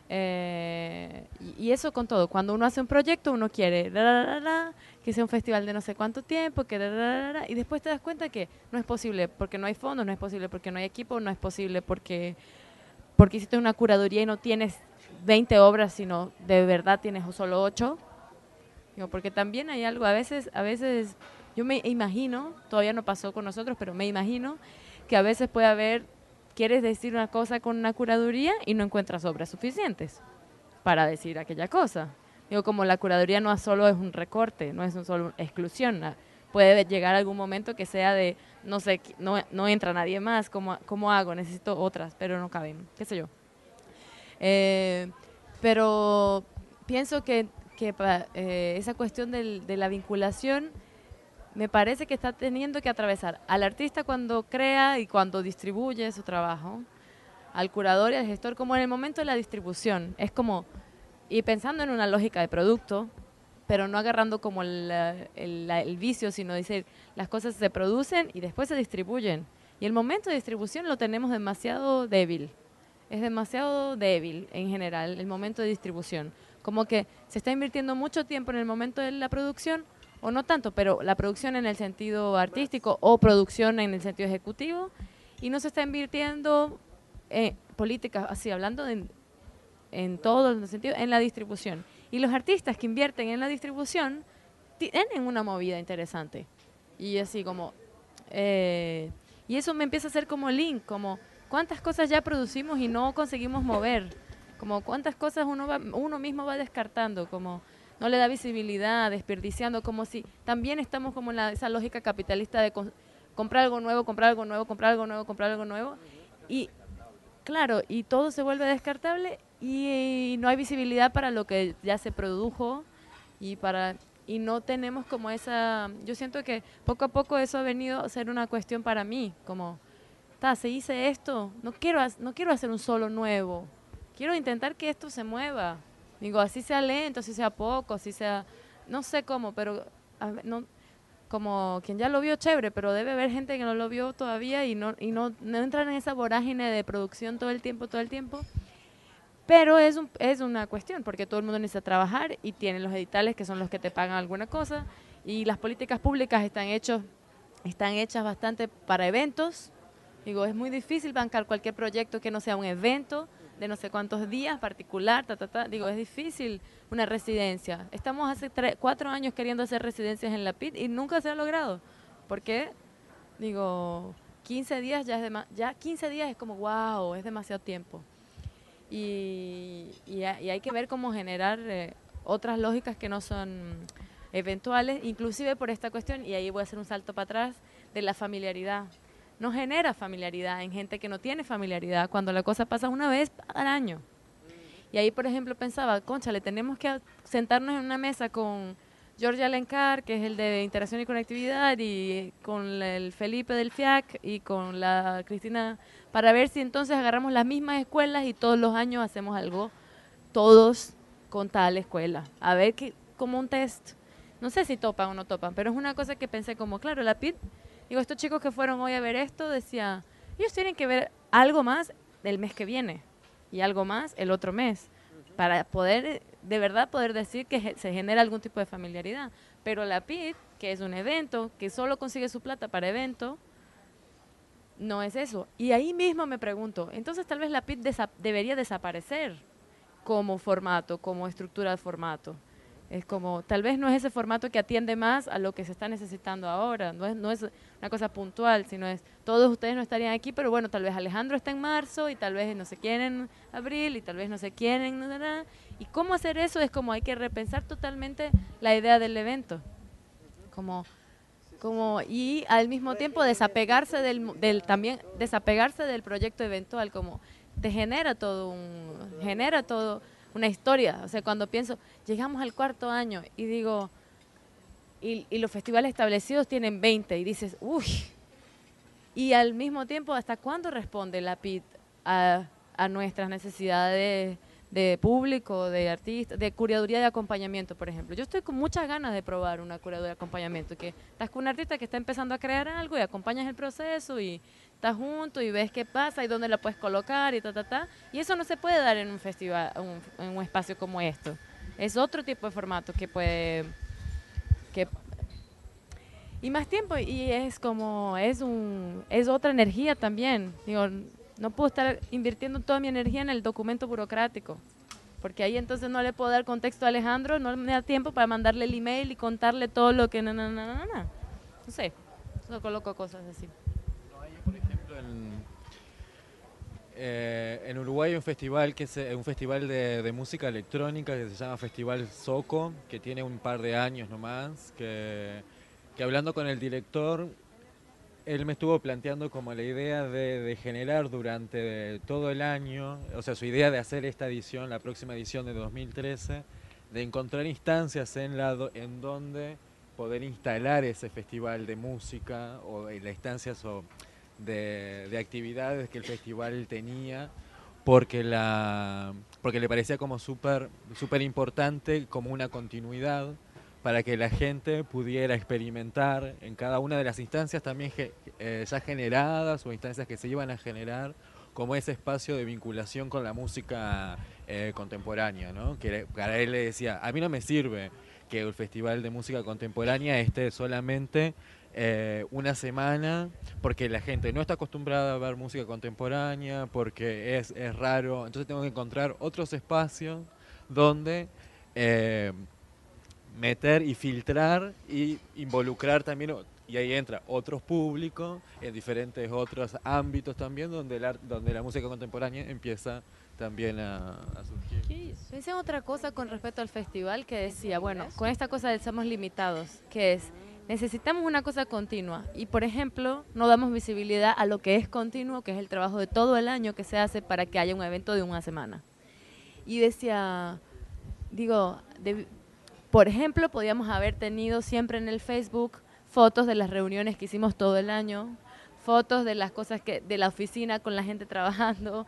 Y eso con todo. Cuando uno hace un proyecto, uno quiere que sea un festival de no sé cuánto tiempo, y después te das cuenta que no es posible porque no hay fondos, no es posible porque no hay equipo, no es posible porque hiciste una curaduría y no tienes 20 obras, sino de verdad tienes solo 8. Digo, porque también hay algo, a veces yo me imagino, todavía no pasó con nosotros, pero me imagino que a veces puede haber, quieres decir una cosa con una curaduría y no encuentras obras suficientes para decir aquella cosa. Digo, como la curaduría no solo es un recorte, no es solo una exclusión, puede llegar algún momento que sea de, no sé, no entra nadie más, ¿cómo hago? Necesito otras, pero no caben, qué sé yo. Pero pienso que esa cuestión de la vinculación me parece que está teniendo que atravesar al artista cuando crea y cuando distribuye su trabajo, al curador y al gestor, como en el momento de la distribución. Es como, y pensando en una lógica de producto, pero no agarrando como el vicio, sino decir, las cosas se producen y después se distribuyen. Y el momento de distribución lo tenemos demasiado débil. Es demasiado débil en general el momento de distribución. Como que se está invirtiendo mucho tiempo en el momento de la producción, o no tanto, pero la producción en el sentido artístico o producción en el sentido ejecutivo, y no se está invirtiendo políticas, así hablando en todo el sentido, en la distribución. Y los artistas que invierten en la distribución tienen una movida interesante. Y así como, y eso me empieza a hacer como link, como cuántas cosas ya producimos y no conseguimos mover, como cuántas cosas uno mismo va descartando, como no le da visibilidad, desperdiciando, como si también estamos como en esa lógica capitalista de comprar algo nuevo, comprar algo nuevo, comprar algo nuevo, comprar algo nuevo. Y claro, y todo se vuelve descartable y no hay visibilidad para lo que ya se produjo y no tenemos como esa, yo siento que poco a poco eso ha venido a ser una cuestión para mí, como, se hice esto, no quiero hacer un solo nuevo, quiero intentar que esto se mueva. Digo, así sea lento, así sea poco, así sea, no sé cómo, pero no, como quien ya lo vio, chévere, pero debe haber gente que no lo vio todavía y no entran en esa vorágine de producción todo el tiempo. Pero es una cuestión, porque todo el mundo necesita trabajar y tienen los editales que son los que te pagan alguna cosa, y las políticas públicas están hechas bastante para eventos. Digo, es muy difícil bancar cualquier proyecto que no sea un evento de no sé cuántos días particular, Digo, es difícil una residencia. Estamos hace 4 años queriendo hacer residencias en la PIT y nunca se ha logrado. Porque, digo, 15 días ya 15 días es como, wow, es demasiado tiempo. Y hay que ver cómo generar otras lógicas que no son eventuales, inclusive por esta cuestión, y ahí voy a hacer un salto para atrás, de la familiaridad. No genera familiaridad en gente que no tiene familiaridad cuando la cosa pasa una vez al año. Y ahí, por ejemplo, pensaba, cónchale, tenemos que sentarnos en una mesa con Jorge Alencar, que es el de Interacción y Conectividad, y con el Felipe del FIAC y con la Cristina, para ver si entonces agarramos las mismas escuelas y todos los años hacemos algo todos con tal escuela, a ver como un test. No sé si topan o no topan, pero es una cosa que pensé como, claro, la PIT, digo, estos chicos que fueron hoy a ver esto, decía, ellos tienen que ver algo más el mes que viene y algo más el otro mes, para poder, de verdad, poder decir que se genera algún tipo de familiaridad. Pero la PIT, que es un evento, que solo consigue su plata para evento, no es eso. Y ahí mismo me pregunto, entonces tal vez la PIT debería desaparecer como formato, como estructura de formato. Es como, tal vez no es ese formato que atiende más a lo que se está necesitando ahora, no es una cosa puntual, sino es, todos ustedes no estarían aquí, pero bueno, tal vez Alejandro está en marzo y tal vez no sé quién en abril y tal vez no sé quién en... Y cómo hacer eso es como hay que repensar totalmente la idea del evento. Y al mismo tiempo desapegarse también desapegarse del proyecto eventual, como te genera todo una historia. O sea, cuando pienso, llegamos al 4.º año y digo, y los festivales establecidos tienen 20 y dices, uy, y al mismo tiempo, ¿hasta cuándo responde la PIT a nuestras necesidades de público, de artistas, de curaduría de acompañamiento, por ejemplo? Yo estoy con muchas ganas de probar una curaduría de acompañamiento, que estás con un artista que está empezando a crear algo y acompañas el proceso y estás junto y ves qué pasa y dónde la puedes colocar y y eso no se puede dar en un festival, en un espacio como esto. Es otro tipo de formato que puede... y más tiempo, y es como, es otra energía también. Digo, no puedo estar invirtiendo toda mi energía en el documento burocrático, porque ahí entonces no le puedo dar contexto a Alejandro, no me da tiempo para mandarle el email y contarle todo lo que... No sé, solo coloco cosas así.
Por ejemplo, en Uruguay hay un festival un festival de música electrónica que se llama Festival Soco, que tiene un par de años nomás, que hablando con el director, él me estuvo planteando como la idea de generar durante todo el año, o sea, su idea de hacer esta edición, la próxima edición de 2013, de encontrar instancias en donde poder instalar ese festival de música o en las instancias de actividades que el festival tenía, porque le parecía como súper importante, como una continuidad, para que la gente pudiera experimentar en cada una de las instancias también ya generadas o instancias que se iban a generar, como ese espacio de vinculación con la música contemporánea, ¿no? Que para él le decía, a mí no me sirve que el Festival de Música Contemporánea esté solamente una semana, porque la gente no está acostumbrada a ver música contemporánea, porque es raro, entonces tengo que encontrar otros espacios donde... meter y filtrar y involucrar también, y ahí entra otros públicos en diferentes otros ámbitos también, donde la música contemporánea empieza también a surgir.
Pensé en otra cosa con respecto al festival que decía, bueno, con esta cosa de somos limitados, que es, necesitamos una cosa continua y, por ejemplo, no damos visibilidad a lo que es continuo, que es el trabajo de todo el año que se hace para que haya un evento de una semana. Y decía, por ejemplo, podíamos haber tenido siempre en el Facebook fotos de las reuniones que hicimos todo el año, fotos de las cosas de la oficina con la gente trabajando,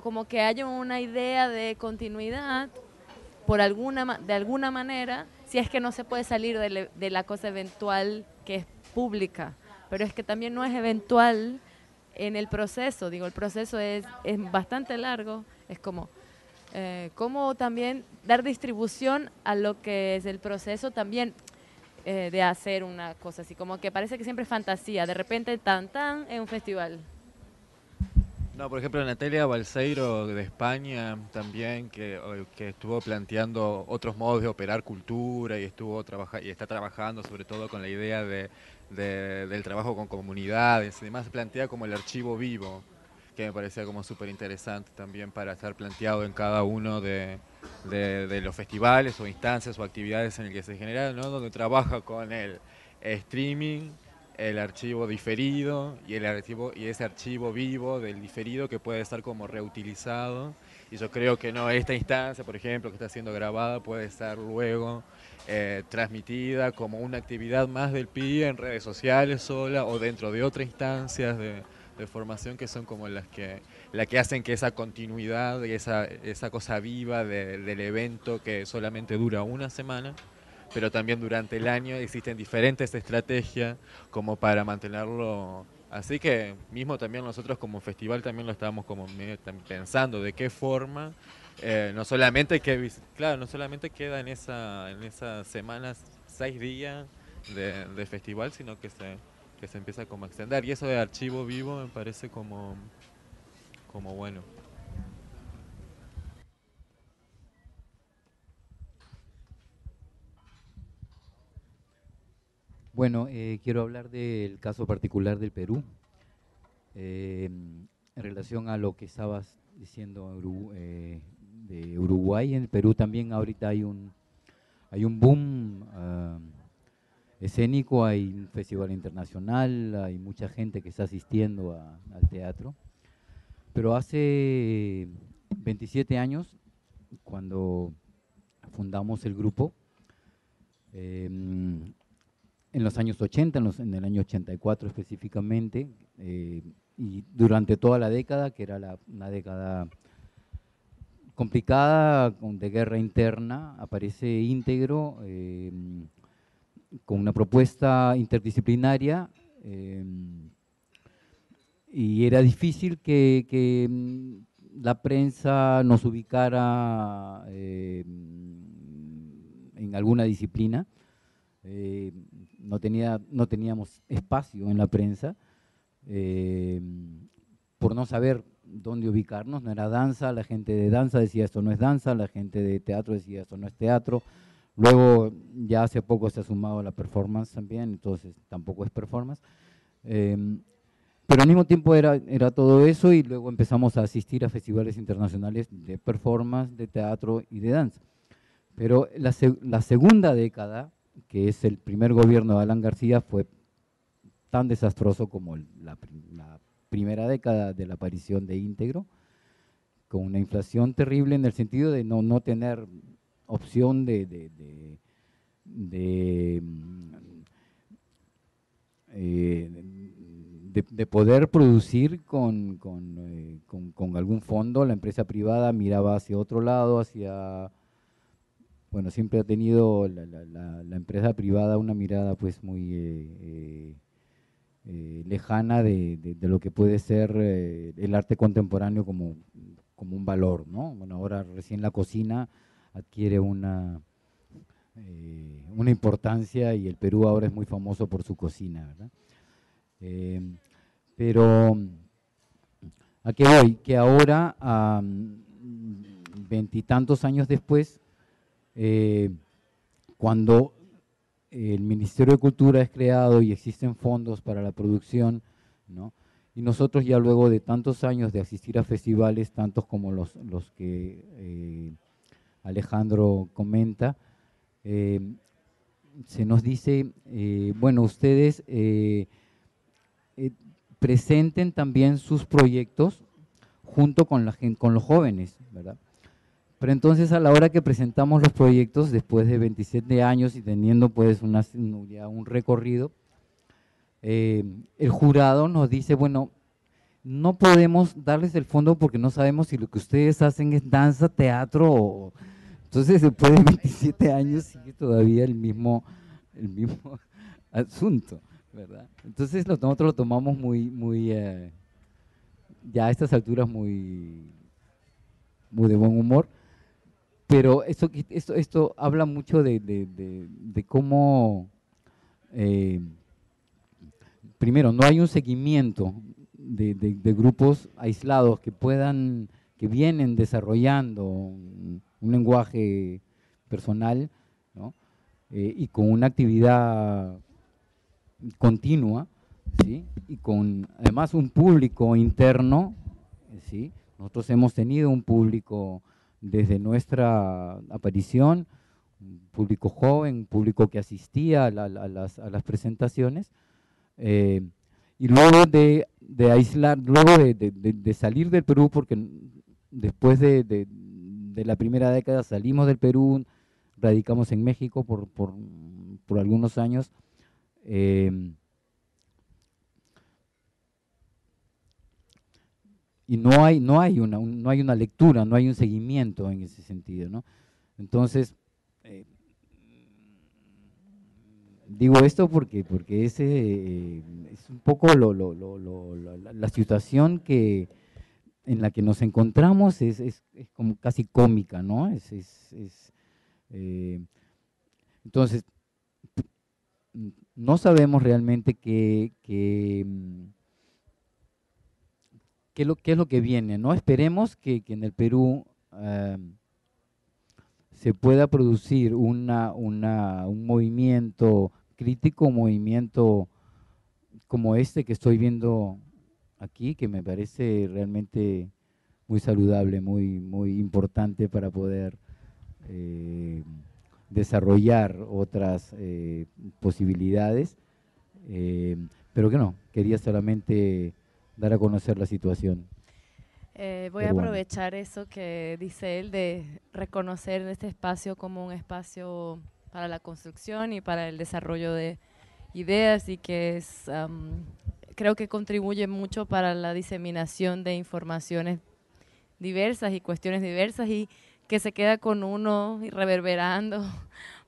como que haya una idea de continuidad de alguna manera, si es que no se puede salir de la cosa eventual que es pública, pero es que también no es eventual en el proceso, el proceso es bastante largo, es como... cómo también dar distribución a lo que es el proceso también de hacer una cosa así, como que parece que siempre es fantasía, de repente tan en un festival.
No, por ejemplo, Natalia Balseiro de España también, que estuvo planteando otros modos de operar cultura y está trabajando sobre todo con la idea del trabajo con comunidades y demás, plantea como el archivo vivo, que me parecía como súper interesante también para estar planteado en cada uno de los festivales o instancias o actividades en el que se genera, ¿no? Donde trabaja con el streaming, el archivo diferido y ese archivo vivo del diferido que puede estar como reutilizado. Y yo creo que esta instancia, por ejemplo, que está siendo grabada, puede estar luego transmitida como una actividad más del PIE en redes sociales sola o dentro de otras instancias de formación que son como las que hacen que esa continuidad y esa cosa viva del evento que solamente dura una semana, pero también durante el año existen diferentes estrategias como para mantenerlo. Así que mismo también nosotros como festival también lo estábamos como pensando de qué forma, no solamente claro, no solamente queda en esas semanas 6 días de festival, sino que se empieza como a extender. Y eso de archivo vivo me parece como bueno.
Bueno, quiero hablar del caso particular del Perú. En relación a lo que estabas diciendo de Uruguay, en el Perú también ahorita hay un boom escénico, hay un festival internacional, hay mucha gente que está asistiendo al teatro. Pero hace 27 años, cuando fundamos el grupo, en los años 80, en el año 84 específicamente, y durante toda la década, que era una década complicada, de guerra interna, aparece Íntegro con una propuesta interdisciplinaria, y era difícil que la prensa nos ubicara en alguna disciplina. No teníamos espacio en la prensa por no saber dónde ubicarnos. No era danza, la gente de danza decía esto no es danza, la gente de teatro decía esto no es teatro. Luego ya hace poco se ha sumado la performance también, entonces tampoco es performance. Pero al mismo tiempo era todo eso, y luego empezamos a asistir a festivales internacionales de performance, de teatro y de danza. Pero la segunda década, que es el primer gobierno de Alan García, fue tan desastroso como la primera década de la aparición de Íntegro, con una inflación terrible en el sentido de no tener opción de poder producir con algún fondo. La empresa privada miraba hacia otro lado, bueno, siempre ha tenido la empresa privada una mirada pues muy lejana de lo que puede ser el arte contemporáneo como un valor, ¿no? Bueno, ahora recién la cocina adquiere una importancia, y el Perú ahora es muy famoso por su cocina, ¿verdad? Pero ¿a qué voy? Que ahora, 20 años después, cuando el Ministerio de Cultura es creado y existen fondos para la producción, ¿no? Y nosotros ya luego de tantos años de asistir a festivales, tantos como los que Alejandro comenta, se nos dice, bueno, ustedes presenten también sus proyectos junto con los jóvenes, ¿verdad? Pero entonces, a la hora que presentamos los proyectos, después de 27 años y teniendo pues ya un recorrido, el jurado nos dice, bueno, no podemos darles el fondo porque no sabemos si lo que ustedes hacen es danza, teatro. Entonces, después de 27 años sigue todavía el mismo asunto, ¿verdad? Entonces nosotros lo tomamos muy ya a estas alturas muy de buen humor, pero esto habla mucho de cómo, primero, no hay un seguimiento de grupos aislados que vienen desarrollando un lenguaje personal, ¿no? Y con una actividad continua, ¿sí? Y con además un público interno, ¿sí? Nosotros hemos tenido un público desde nuestra aparición, un público joven, un público que asistía a las presentaciones, y luego de aislar, luego de salir del Perú, porque después de la primera década salimos del Perú, radicamos en México por algunos años, y no hay una lectura, no hay un seguimiento en ese sentido, ¿no? Entonces, digo esto porque ese es un poco la situación en la que nos encontramos es como casi cómica, ¿no? Entonces, no sabemos realmente qué es lo que viene, ¿no? Esperemos que en el Perú se pueda producir un movimiento crítico, un movimiento como este que estoy viendo aquí, que me parece realmente muy saludable, muy importante para poder desarrollar otras posibilidades, pero que no, quería solamente dar a conocer la situación.
Voy a aprovechar eso que dice él de reconocer este espacio como un espacio para la construcción y para el desarrollo de ideas y que creo que contribuye mucho para la diseminación de informaciones diversas y cuestiones diversas y que se queda con uno y reverberando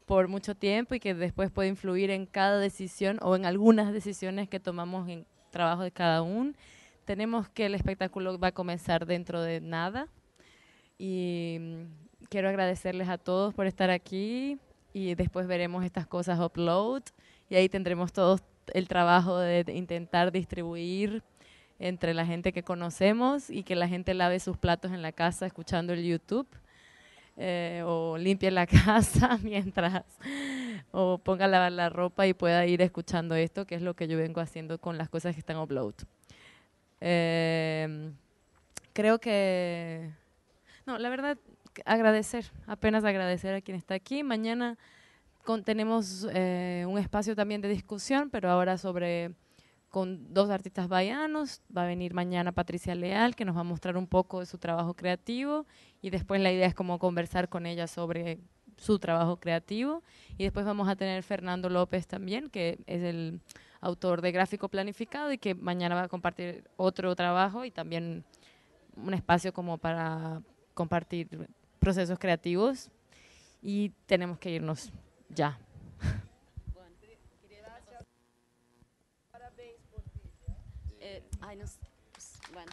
por mucho tiempo y que después puede influir en cada decisión o en algunas decisiones que tomamos en trabajo de cada uno. Tenemos que el espectáculo va a comenzar dentro de nada y quiero agradecerles a todos por estar aquí y después veremos estas cosas upload y ahí tendremos todo el trabajo de intentar distribuir entre la gente que conocemos y que la gente lave sus platos en la casa escuchando el YouTube o limpie la casa mientras o ponga a lavar la ropa y pueda ir escuchando esto, que es lo que yo vengo haciendo con las cosas que están upload. Creo que, no, la verdad, apenas agradecer a quien está aquí. Mañana tenemos un espacio también de discusión, pero ahora con 2 artistas bahianos. Va a venir mañana Patricia Leal, que nos va a mostrar un poco de su trabajo creativo y después la idea es como conversar con ella sobre su trabajo creativo y después vamos a tener Fernando López también, que es el autor de Gráfico Planificado y que mañana va a compartir otro trabajo y también un espacio como para compartir procesos creativos y tenemos que irnos ya.
Ay, no sé. Bueno.